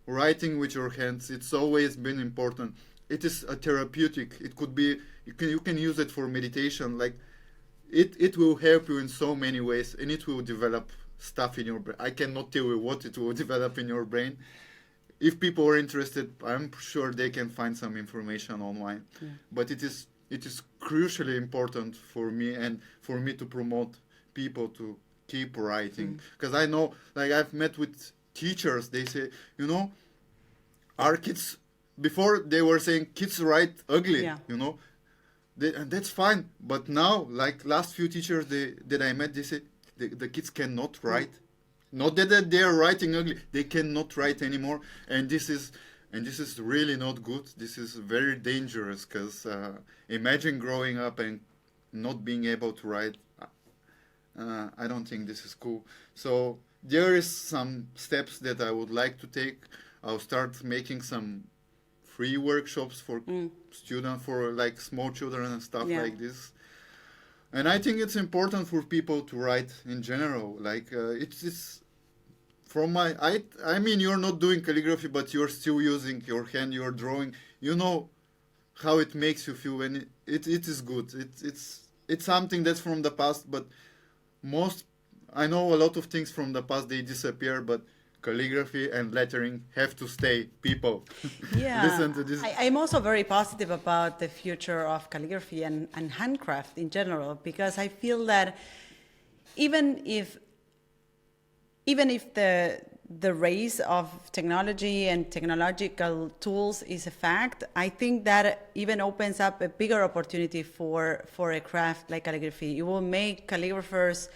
Writing with your hands, it's always been important. It is a therapeutic. It could be you can use it for meditation. Like it will help you in so many ways, and it will develop stuff in your brain. I cannot tell you what it will develop in your brain. If people are interested, I'm sure they can find some information online. Yeah. But it is crucially important for me and for me to promote people to keep writing. Because I know, like I've met with teachers, they say, you know, our kids, before they were saying kids write ugly, Yeah. you know, and that's fine. But now, like last few teachers that I met, they say the kids cannot write. Not that they are writing ugly, they cannot write anymore, and this is really not good. This is very dangerous because imagine growing up and not being able to write. I don't think this is cool. So there is some steps that I would like to take. I'll start making some free workshops for students, for like small children and stuff like this. And I think it's important for people to write in general. Like it's from my, I mean, you're not doing calligraphy, but you're still using your hand, you're drawing. You know how it makes you feel, and it is good. It's something that's from the past, but I know a lot of things from the past, they disappear, but calligraphy and lettering have to stay, people. Yeah. Listen to this. I'm also very positive about the future of calligraphy and handcraft in general, because I feel that even if the rise of technology and technological tools is a fact, I think that even opens up a bigger opportunity for a craft like calligraphy. It will make calligraphers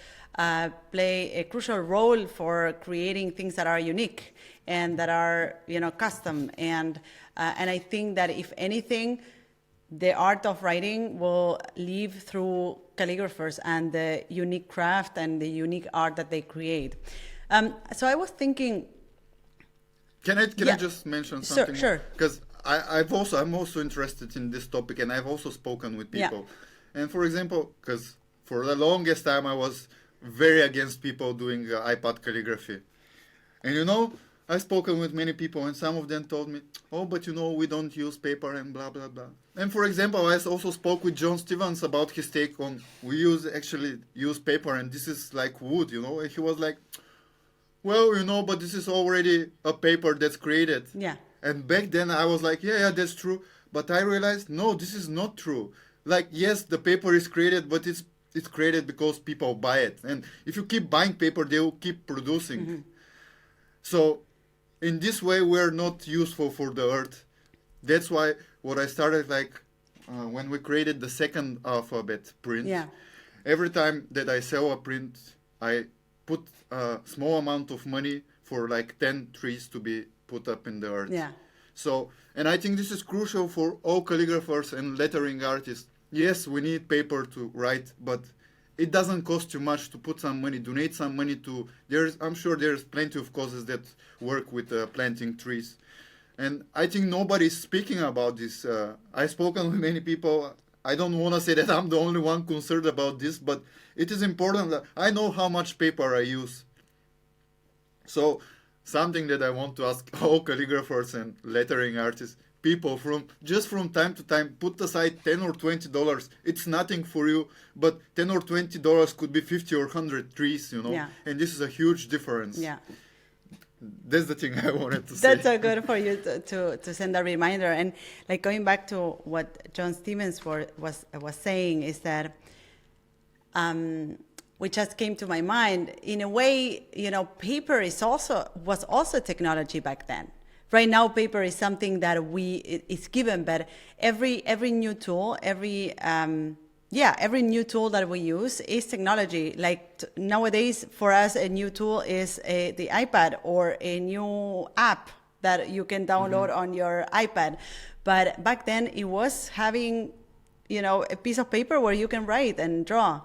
play a crucial role for creating things that are unique and that are, custom. And I think that if anything, the art of writing will live through calligraphers and the unique craft and the unique art that they create. So I was thinking. Can I just mention something? Sure. Because I'm also interested in this topic, and I've also spoken with people. Yeah. And for example, because for the longest time I was very against people doing iPad calligraphy, and I've spoken with many people, and some of them told me, "Oh, but we don't use paper and blah blah blah." And for example, I also spoke with John Stevens about his take on we actually use paper, and this is like wood, and he was like, well, but this is already a paper that's created. Yeah. And back then I was like, yeah, that's true. But I realized, no, this is not true. Like, yes, the paper is created, but it's created because people buy it. And if you keep buying paper, they will keep producing. Mm-hmm. So in this way, we're not useful for the earth. That's why what I started, when we created the second alphabet print, every time that I sell a print, I put a small amount of money for 10 trees to be put up in the earth. Yeah. So, and I think this is crucial for all calligraphers and lettering artists. Yes, we need paper to write, but it doesn't cost you much to put some money, donate some money to, I'm sure there's plenty of causes that work with planting trees. And I think nobody's speaking about this. I've spoken with many people. I don't want to say that I'm the only one concerned about this, but it is important that I know how much paper I use. So something that I want to ask all calligraphers and lettering artists, people from time to time, put aside $10 or $20. It's nothing for you, but $10 or $20 could be 50 or 100 trees, Yeah. And this is a huge difference. Yeah. That's the thing I wanted to say. That's so good for you to send a reminder. And going back to what John Stevens was saying is that, which just came to my mind, in a way, paper was also technology back then. Right now, paper is something that it's given, but every new tool, every new tool that we use is technology. Nowadays, for us, a new tool is the iPad or a new app that you can download on your iPad. But back then it was having, a piece of paper where you can write and draw.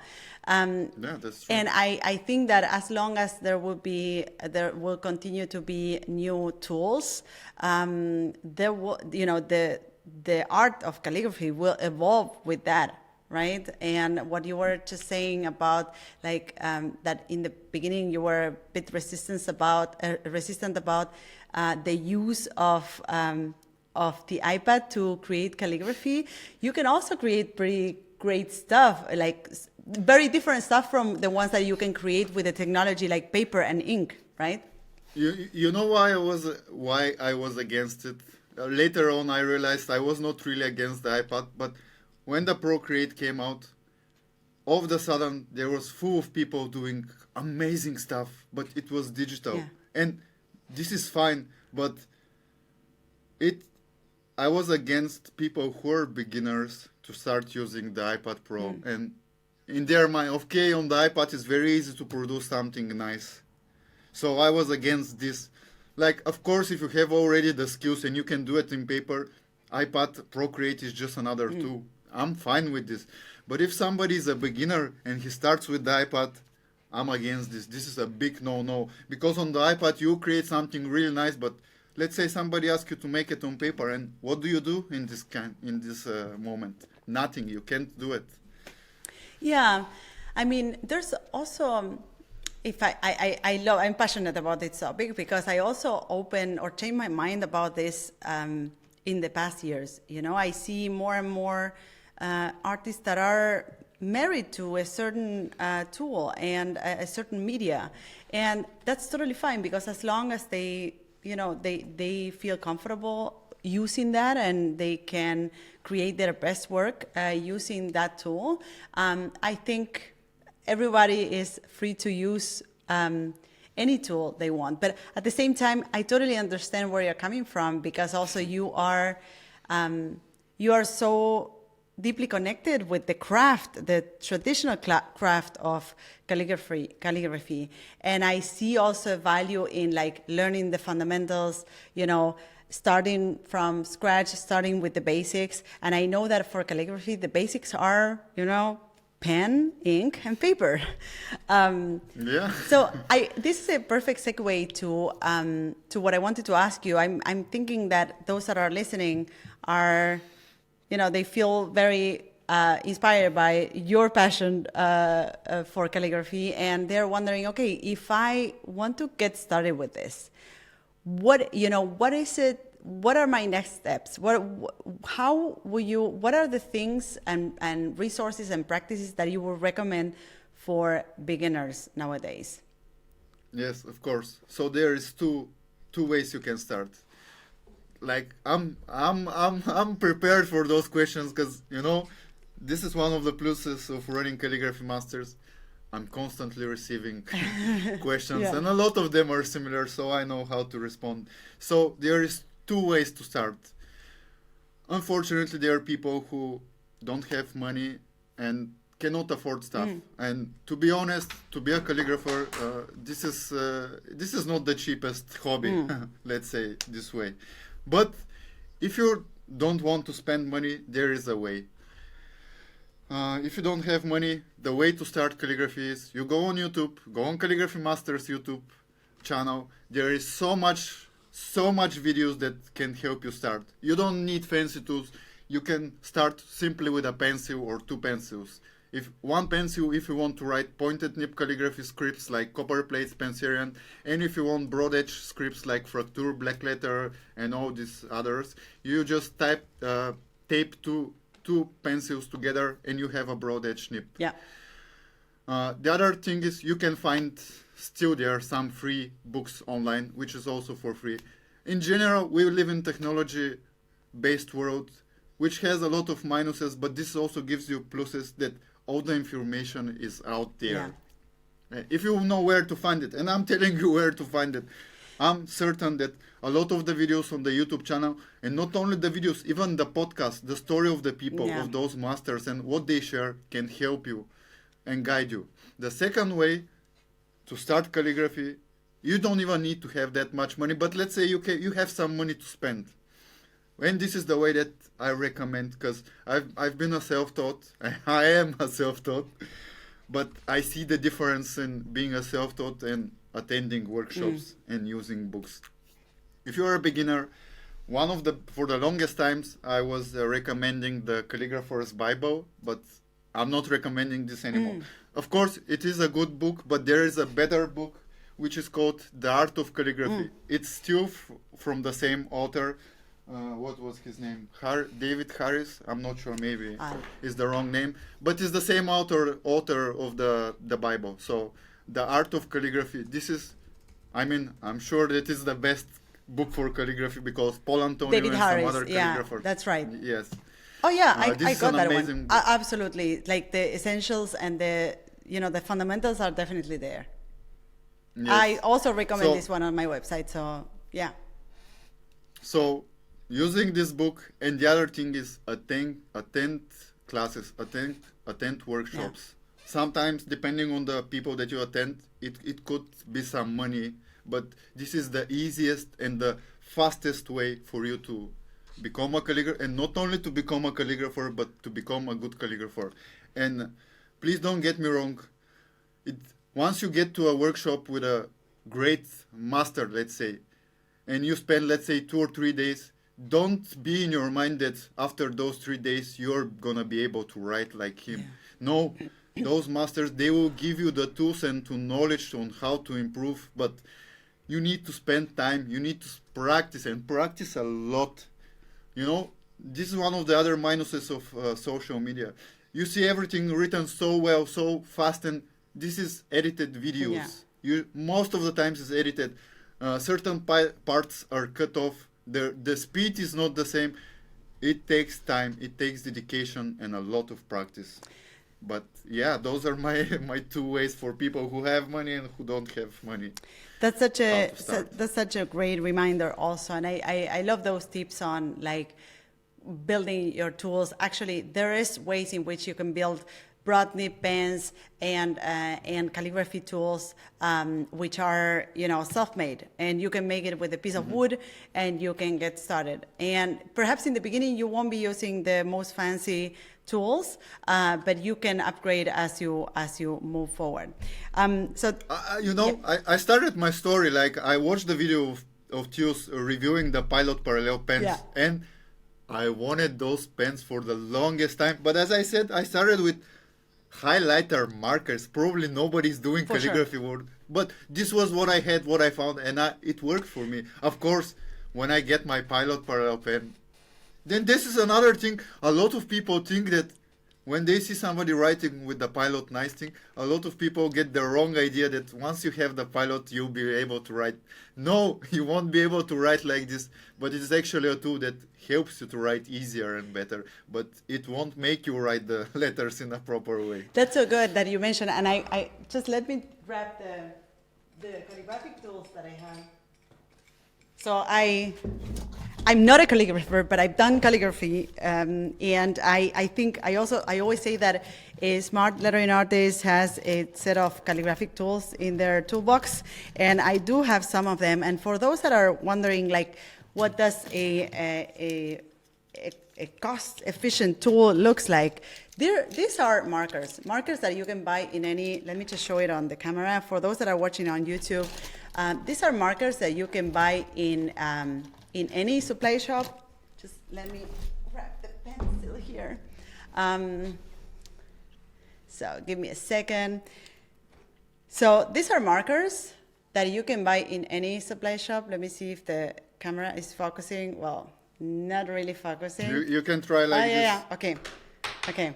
Yeah, that's true. And I think that as long as there will continue to be new tools, there will, the art of calligraphy will evolve with that, right? And what you were just saying about that in the beginning you were a bit resistant about the use of the iPad to create calligraphy. You can also create pretty great stuff, like very different stuff from the ones that you can create with the technology like paper and ink, right? You know why I was against it? Later on, I realized I was not really against the iPad, but when the Procreate came out, all of a sudden there was full of people doing amazing stuff, but it was digital, Yeah. and this is fine. But I was against people who are beginners to start using the iPad Pro, and in their mind, okay, on the iPad it's very easy to produce something nice. So I was against this. Like, of course, if you have already the skills and you can do it in paper, iPad Procreate is just another tool. I'm fine with this. But if somebody is a beginner and he starts with the iPad, I'm against this. This is a big no-no. Because on the iPad, you create something really nice, but let's say somebody asks you to make it on paper, and what do you do in this moment? Nothing. You can't do it. Yeah, I mean, there's also, I'm passionate about this topic because I also open or change my mind about this in the past years. I see more and more artists that are married to a certain tool and a certain media, and that's totally fine because as long as they feel comfortable using that and they can create their best work using that tool. I think everybody is free to use any tool they want. But at the same time, I totally understand where you're coming from because also you are so deeply connected with the craft, the traditional craft of calligraphy. And I see also value in learning the fundamentals, starting from scratch, starting with the basics. And I know that for calligraphy, the basics are, pen, ink, and paper. Yeah. So this is a perfect segue to what I wanted to ask you. I'm thinking that those that are listening are, they feel very inspired by your passion for calligraphy, and they're wondering, okay, if I want to get started with this, what is it? What are my next steps? What are the things and resources and practices that you would recommend for beginners nowadays? Yes, of course. So there is two ways you can start. Like I'm prepared for those questions because this is one of the pluses of running Calligraphy Masters. I'm constantly receiving questions, Yeah. and a lot of them are similar, so I know how to respond. So there is two ways to start. Unfortunately, there are people who don't have money and cannot afford stuff. And to be honest, to be a calligrapher, this is not the cheapest hobby. Let's say this way. But if you don't want to spend money, there is a way. If you don't have money, the way to start calligraphy is you go on YouTube, go on Calligraphy Masters YouTube channel. There is so much videos that can help you start. You don't need fancy tools. You can start simply with a pencil or two pencils. If one pencil, if you want to write pointed nib calligraphy scripts like copper plates, Penserian, and if you want broad edge scripts like Fraktur, black letter, and all these others, you just tape two pencils together and you have a broad edge nib. Yeah. The other thing is you can find still there are some free books online, which is also for free. In general, we live in technology-based world, which has a lot of minuses, but this also gives you pluses that all the information is out there. Yeah. If you know where to find it, and I'm telling you where to find it, I'm certain that a lot of the videos on the YouTube channel, and not only the videos, even the podcast, the story of the people, of those masters and what they share can help you and guide you. The second way to start calligraphy you don't even need to have that much money, but let's say you have some money to spend. And this is the way that I recommend, because I've been a self-taught. I am a self-taught, but I see the difference in being a self-taught and attending workshops and using books. If you're a beginner, for the longest times I was recommending the Calligrapher's Bible, but I'm not recommending this anymore. Of course, it is a good book, but there is a better book which is called The Art of Calligraphy. It's still from the same author. What was his name? David Harris. I'm not sure. Maybe is the wrong name, but it's the same author of the Bible. So The Art of Calligraphy. This is, I'm sure that is the best book for calligraphy, because Paul Antonio David and Harris, some other calligrapher. that's right. Yes. Oh yeah, This I is got an that amazing one. book. Absolutely, like the essentials and the fundamentals are definitely there. Yes. I also recommend So- this one on my website. So yeah, So using this book, and the other thing is attend classes, attend workshops. Sometimes, depending on the people that you attend, it could be some money, but this is the easiest and the fastest way for you to become a calligrapher, and not only to become a calligrapher, but to become a good calligrapher. And please don't get me wrong, once you get to a workshop with a great master, let's say, and you spend, let's say, 2 or 3 days, don't be in your mind that after those 3 days you're gonna be able to write like him. No, those masters, they will give you the tools and to knowledge on how to improve, but you need to spend time, you need to practice, and practice a lot. This is one of the other minuses of social media. You see everything written so well, so fast, and this is edited videos. Most of the times it's edited. Certain parts are cut off. The speed is not the same. It takes time, it takes dedication, and a lot of practice. But yeah, those are my 2 ways for people who have money and who don't have money. that's such a great reminder also, and I love those tips on like building your tools. Actually, there is ways in which you can build broad nib pens and calligraphy tools, which are self-made, and you can make it with a piece of wood, and you can get started. And perhaps in the beginning you won't be using the most fancy tools, but you can upgrade as you move forward. I started my story like I watched the video of Tius reviewing the Pilot Parallel pens, and I wanted those pens for the longest time. But as I said, I started with highlighter markers. Probably nobody's doing For calligraphy work, but this was what I had, what I found, and it worked for me. Of course, when I get my Pilot Parallel pen, then this is another thing. A lot of people think that when they see somebody writing with the Pilot nice thing, a lot of people get the wrong idea that once you have the Pilot, you'll be able to write. No, you won't be able to write like this, but it's actually a tool that helps you to write easier and better, but it won't make you write the letters in a proper way. That's so good that you mentioned, and I just let me grab the calligraphic tools that I have. So I'm not a calligrapher, but I've done calligraphy, and I think I always say that a smart lettering artist has a set of calligraphic tools in their toolbox, and I do have some of them. And for those that are wondering, like, what does a cost-efficient tool looks like? These are markers that you can buy in any. Let me just show it on the camera for those that are watching on YouTube. These are markers that you can buy in any supply shop. Just let me grab the pencil here. So give me a second. So these are markers that you can buy in any supply shop. Let me see if the camera is focusing. Well, not really focusing. You can try like this. Yeah. Okay.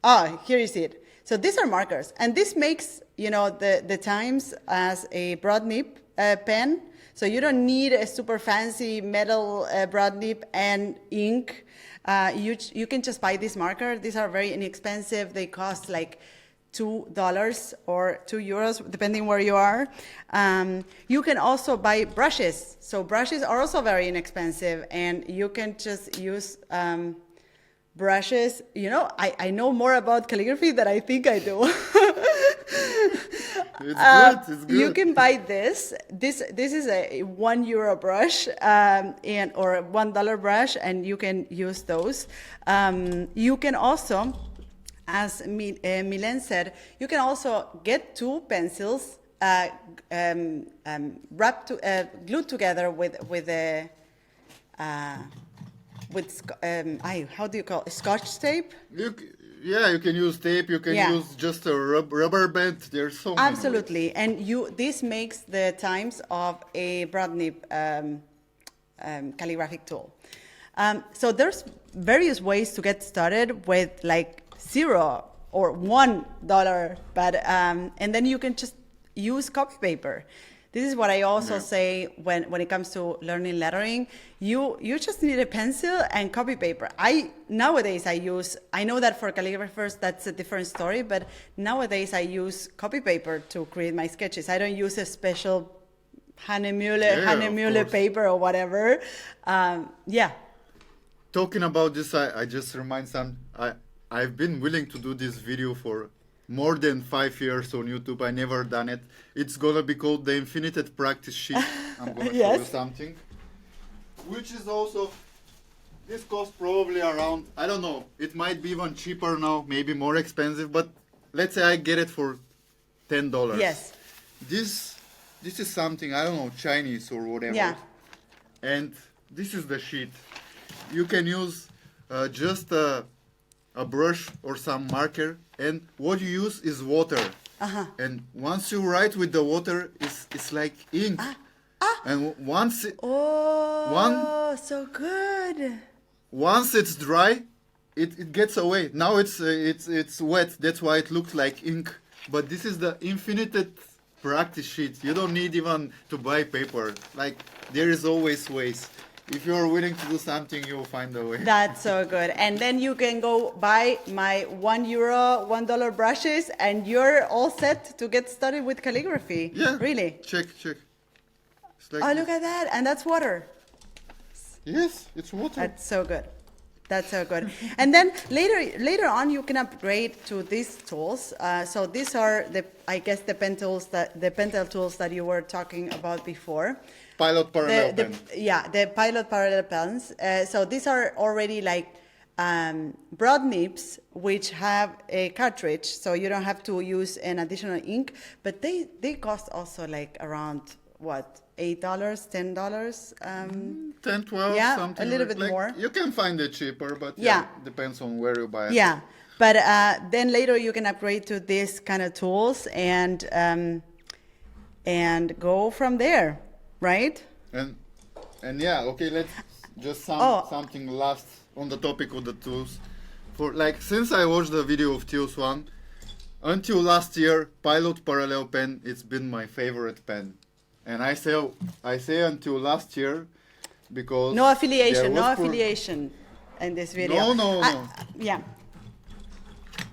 Oh, here you see it. So these are markers, and this makes the times as a broad nib pen. So you don't need a super fancy metal broad nib and ink. You can just buy this marker. These are very inexpensive. They cost like $2 or €2, depending where you are. You can also buy brushes. So brushes are also very inexpensive, and you can just use brushes. I know more about calligraphy than I think I do. It's good. It's good. You can buy this. This is a €1 brush and or a $1 brush, and you can use those. You can also, as Milen said, you can also get two pencils glued together with a how do you call it? Scotch tape? You can use tape. You can use just a rubber band. There's so many Absolutely, ways. and this makes the times of a broad nib calligraphic tool. So there's various ways to get started with like $0 or $1, but and then you can just use copy paper. This is what I also say when it comes to learning lettering. You just need a pencil and copy paper. Nowadays I know that for calligraphers that's a different story, but nowadays I use copy paper to create my sketches. I don't use a special Hahnemühle paper or whatever. Talking about this, I just remind some. I've been willing to do this video for more than 5 years on YouTube. I never done it. It's gonna be called the Infinited Practice Sheet. I'm gonna show you something, which is also, this costs probably around, I don't know, it might be even cheaper now, maybe more expensive, but let's say I get it for $10. Yes. This is something, I don't know, Chinese or whatever. Yeah. And this is the sheet. You can use just a brush or some marker, and what you use is water. And once you write with the water, it's like ink. And once so good. Once it's dry, it gets away. Now it's wet. That's why it looks like ink. But this is the Infinited Practice Sheet. You don't need even to buy paper. Like, there is always ways. If you're willing to do something, you'll find a way. That's so good. And then you can go buy my €1, $1 brushes, and you're all set to get started with calligraphy. Yeah. Really? Check. It's like Look at that. And that's water. Yes, it's water. That's so good. That's so good. And then later on, you can upgrade to these tools. So these are the pen tools that you were talking about before. Pilot parallel pen. The pilot parallel pens. So these are already like broad nibs, which have a cartridge, so you don't have to use an additional ink. But they cost also like around what, $8, $10? 10, 12, yeah, something. a little bit like, more. You can find it cheaper, but depends on where you buy it. Yeah, but then later you can upgrade to these kind of tools and go from there, right? And okay, let's just something last on the topic of the tools. For like, since I watched the video of Tius One, until last year, Pilot Parallel Pen, it's been my favorite pen. And I say until last year because no affiliation in this video. No. Yeah.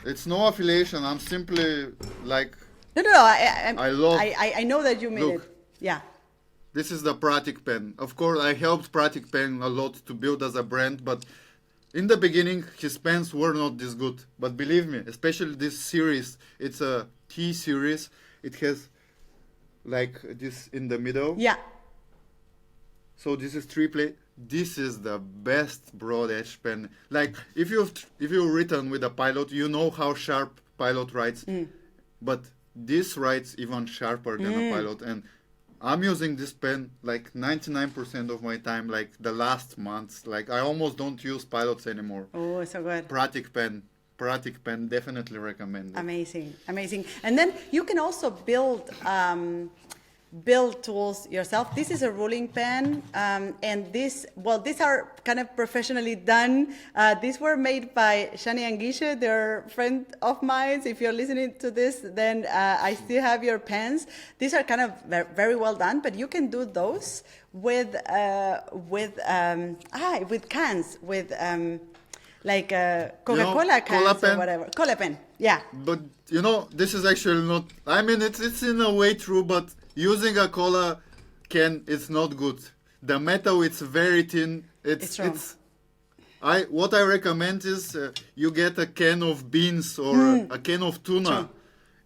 It's no affiliation. I'm simply like. No. I know that you mean it. Yeah. This is the Pratic pen. Of course, I helped Pratic pen a lot to build as a brand, but in the beginning, his pens were not this good. But believe me, especially this series, it's a T series. It has like this in the middle. Yeah. So this is triple. This is the best broad edge pen. Like if you've written with a Pilot, you know how sharp Pilot writes, but this writes even sharper than a Pilot. And I'm using this pen like 99% of my time, like the last months. Like I almost don't use Pilots anymore. Oh, so good. Pratic pen, definitely recommend it. Amazing. And then you can also build tools yourself. This is a ruling pen, and these are kind of professionally done. These were made by Shani and Gishe. They're a friend of mine. If you're listening to this, then I still have your pens. These are kind of very well done, but you can do those with cans, with like Coca-Cola cans or whatever. Cola pen, yeah. But this is actually not. I mean, it's in a way true, but using a cola can, it's not good. The metal, it's very thin. It's wrong. What I recommend is you get a can of beans or a can of tuna,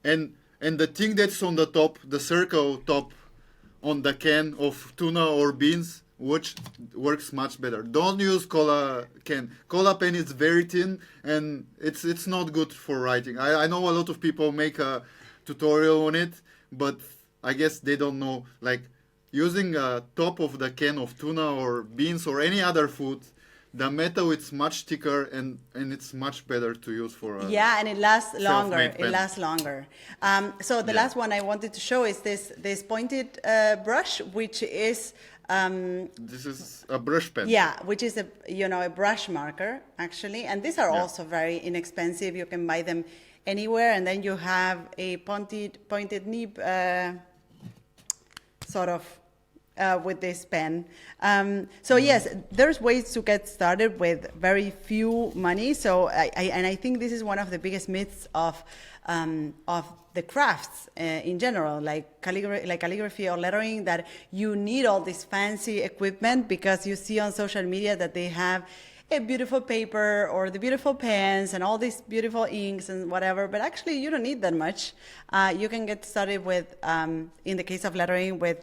and and the thing that's on the top, the circle top on the can of tuna or beans, which works much better. Don't use cola can. Cola pen is very thin and it's not good for writing. I know a lot of people make a tutorial on it, but I guess they don't know, like, using a top of the can of tuna or beans or any other food, the metal it's much thicker and it's much better to use for a Yeah, and it lasts longer. self-made It pen. lasts longer. So the Yeah. last one I wanted to show is this pointed brush, which is This is a brush pen. yeah, which is a brush marker actually, and these are Yeah. also very inexpensive. You can buy them anywhere, and then you have a pointed nib sort of with this pen. So yes, there's ways to get started with very few money. So I think this is one of the biggest myths of the crafts in general, like calligraphy or lettering, that you need all this fancy equipment because you see on social media that they have a beautiful paper or the beautiful pens and all these beautiful inks and whatever, but actually you don't need that much. You can get started with, in the case of lettering, with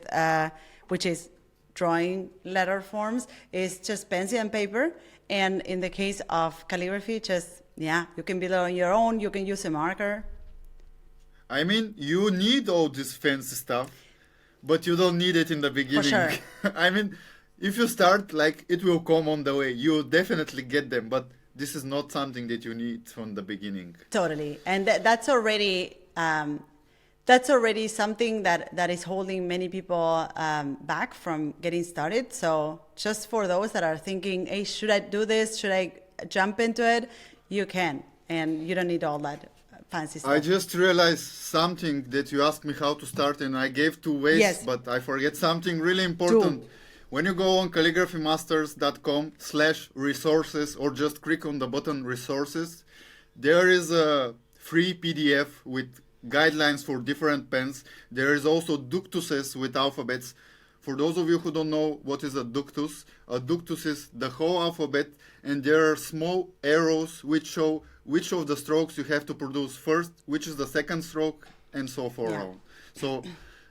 which is drawing letter forms, is just pencil and paper. And in the case of calligraphy, just, yeah, you can build it on your own. You can use a marker. I mean, you need all this fancy stuff, but you don't need it in the beginning. sure. I mean, if you start, like, it will come on the way. You definitely get them, but this is not something that you need from the beginning. Totally. And that's already something that is holding many people back from getting started. So just for those that are thinking, hey, should I do this? Should I jump into it? You can, and you don't need all that fancy stuff. I just realized something that you asked me how to start, and I gave 2 ways, Yes. but I forget something really important. When you go on calligraphymasters.com/resources or just click on the button resources, there is a free PDF with guidelines for different pens. There is also ductuses with alphabets. For those of you who don't know what is a ductus is the whole alphabet, and there are small arrows which show which of the strokes you have to produce first, which is the second stroke, and so forth. Yeah. So,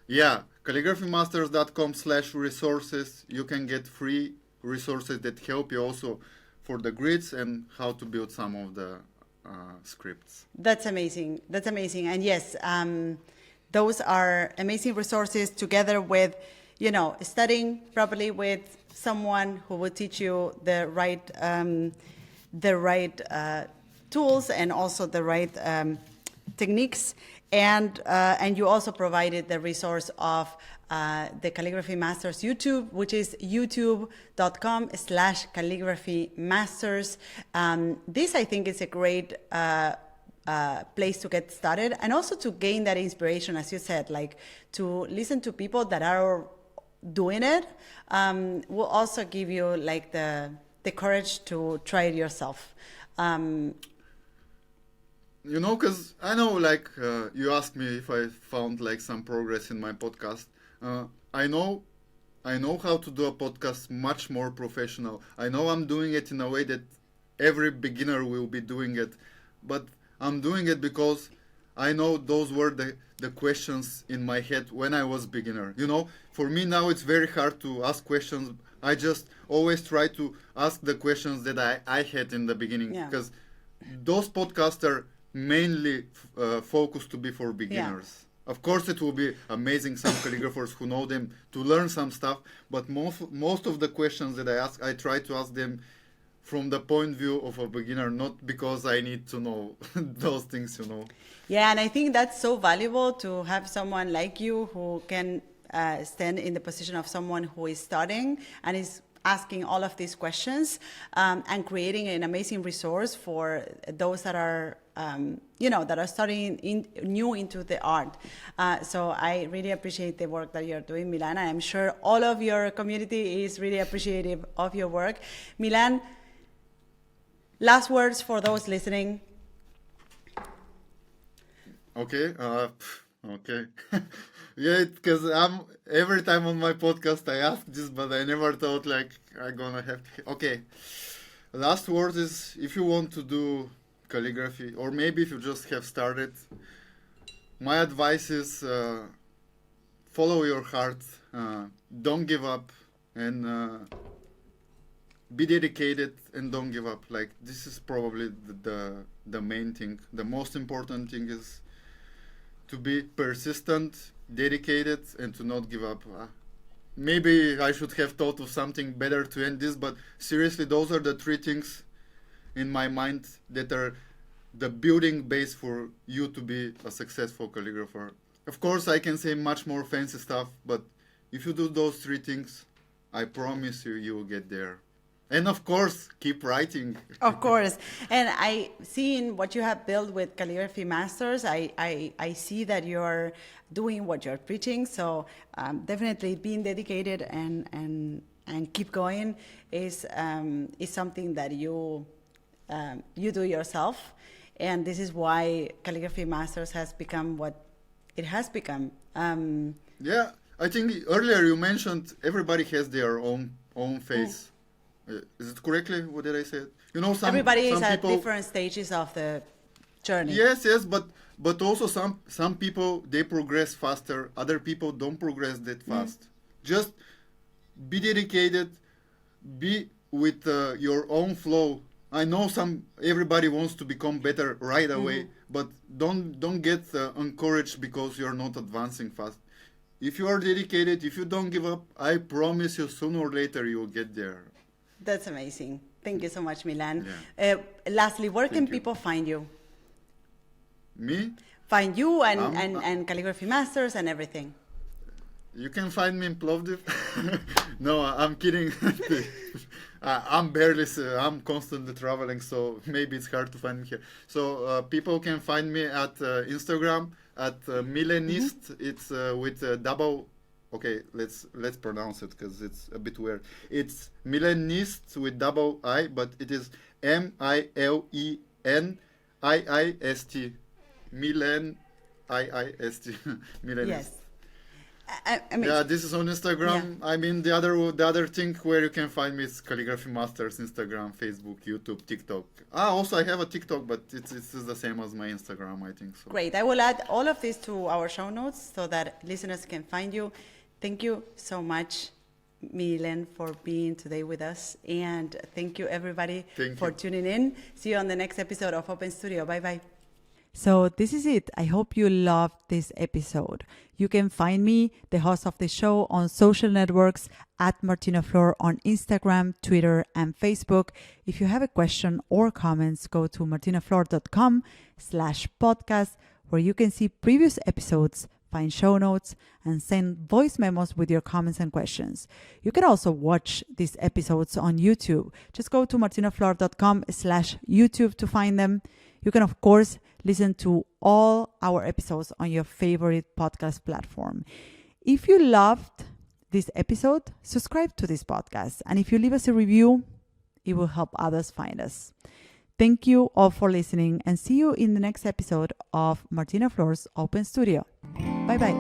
yeah, calligraphymasters.com/resources. You can get free resources that help you also for the grids and how to build some of the scripts. That's amazing. That's amazing. And yes, those are amazing resources together with, studying properly with someone who will teach you the right tools and also the right techniques. And you also provided the resource of the Calligraphy Masters YouTube, which is youtube.com/calligraphy masters. This, I think, is a great place to get started, and also to gain that inspiration, as you said, like to listen to people that are doing it will also give you like the courage to try it yourself. Because I know, like, you asked me if I found like some progress in my podcast. I know how to do a podcast much more professional. I know I'm doing it in a way that every beginner will be doing it, but I'm doing it because I know those were the questions in my head when I was beginner. For me now it's very hard to ask questions. I just always try to ask the questions that I had in the beginning, because those podcasts are mainly focused to be for beginners. Yeah. Of course, it will be amazing, some calligraphers who know them, to learn some stuff, but most of the questions that I ask, I try to ask them from the point of view of a beginner, not because I need to know those things, Yeah, and I think that's so valuable to have someone like you who can stand in the position of someone who is starting and is asking all of these questions and creating an amazing resource for those that are that are starting new into the art. So I really appreciate the work that you're doing, Milen. I'm sure all of your community is really appreciative of your work. Milen, last words for those listening. Okay. Yeah, because every time on my podcast I ask this, but I never thought like I'm gonna have to. Okay. Last word is, if you want to do calligraphy, or maybe if you just have started, my advice is follow your heart, don't give up, and be dedicated and don't give up. Like, this is probably the main thing. The most important thing is to be persistent, dedicated, and to not give up. Maybe I should have thought of something better to end this, but seriously, those are the three things in my mind that are the building base for you to be a successful calligrapher. Of course, I can say much more fancy stuff, but if you do those three things, I promise you, you will get there. And of course, keep writing. Of course. And I seen what you have built with Calligraphy Masters. I see that you're doing what you're preaching. So definitely being dedicated and keep going is something that you do yourself. And this is why Calligraphy Masters has become what it has become. Yeah, I think earlier you mentioned everybody has their own face. Is it correctly? What did I say? You know, everybody is at people, different stages of the journey. Yes, but also some people, they progress faster. Other people don't progress that fast. Just be dedicated. Be with your own flow. I know everybody wants to become better right away, but don't get encouraged because you're not advancing fast. If you are dedicated, if you don't give up, I promise you, sooner or later you will get there. That's amazing. Thank you so much, Milen. Yeah. Lastly, where can you. people find you? Me? Find you and Calligraphy Masters and everything. You can find me in Plovdiv. No, I'm kidding. I'm constantly traveling, so maybe it's hard to find me here. So people can find me at Instagram at Milenist. It's with double. Okay, let's pronounce it because it's a bit weird. It's Milenist with double I, but it is Milenist. Milen IIST. Milenist. Yes. I mean, Yeah, this is on Instagram. Yeah. I mean, the other thing where you can find me is Calligraphy Masters, Instagram, Facebook, YouTube, TikTok. Also I have a TikTok, but it's the same as my Instagram, I think so. great. I will add all of this to our show notes so that listeners can find you. Thank you so much, Milen, for being today with us. And thank you, everybody, for tuning in. See you on the next episode of Open Studio. Bye-bye. So this is it. I hope you loved this episode. You can find me, the host of the show, on social networks at Martina Flor on Instagram, Twitter, and Facebook. If you have a question or comments, go to martinaflor.com/podcast, where you can see previous episodes, find show notes, and send voice memos with your comments and questions. You can also watch these episodes on YouTube. Just go to martinaflor.com/YouTube to find them. You can, of course, listen to all our episodes on your favorite podcast platform. If you loved this episode, subscribe to this podcast. And if you leave us a review, it will help others find us. Thank you all for listening, and see you in the next episode of Martina Flor's Open Studio. Bye-bye.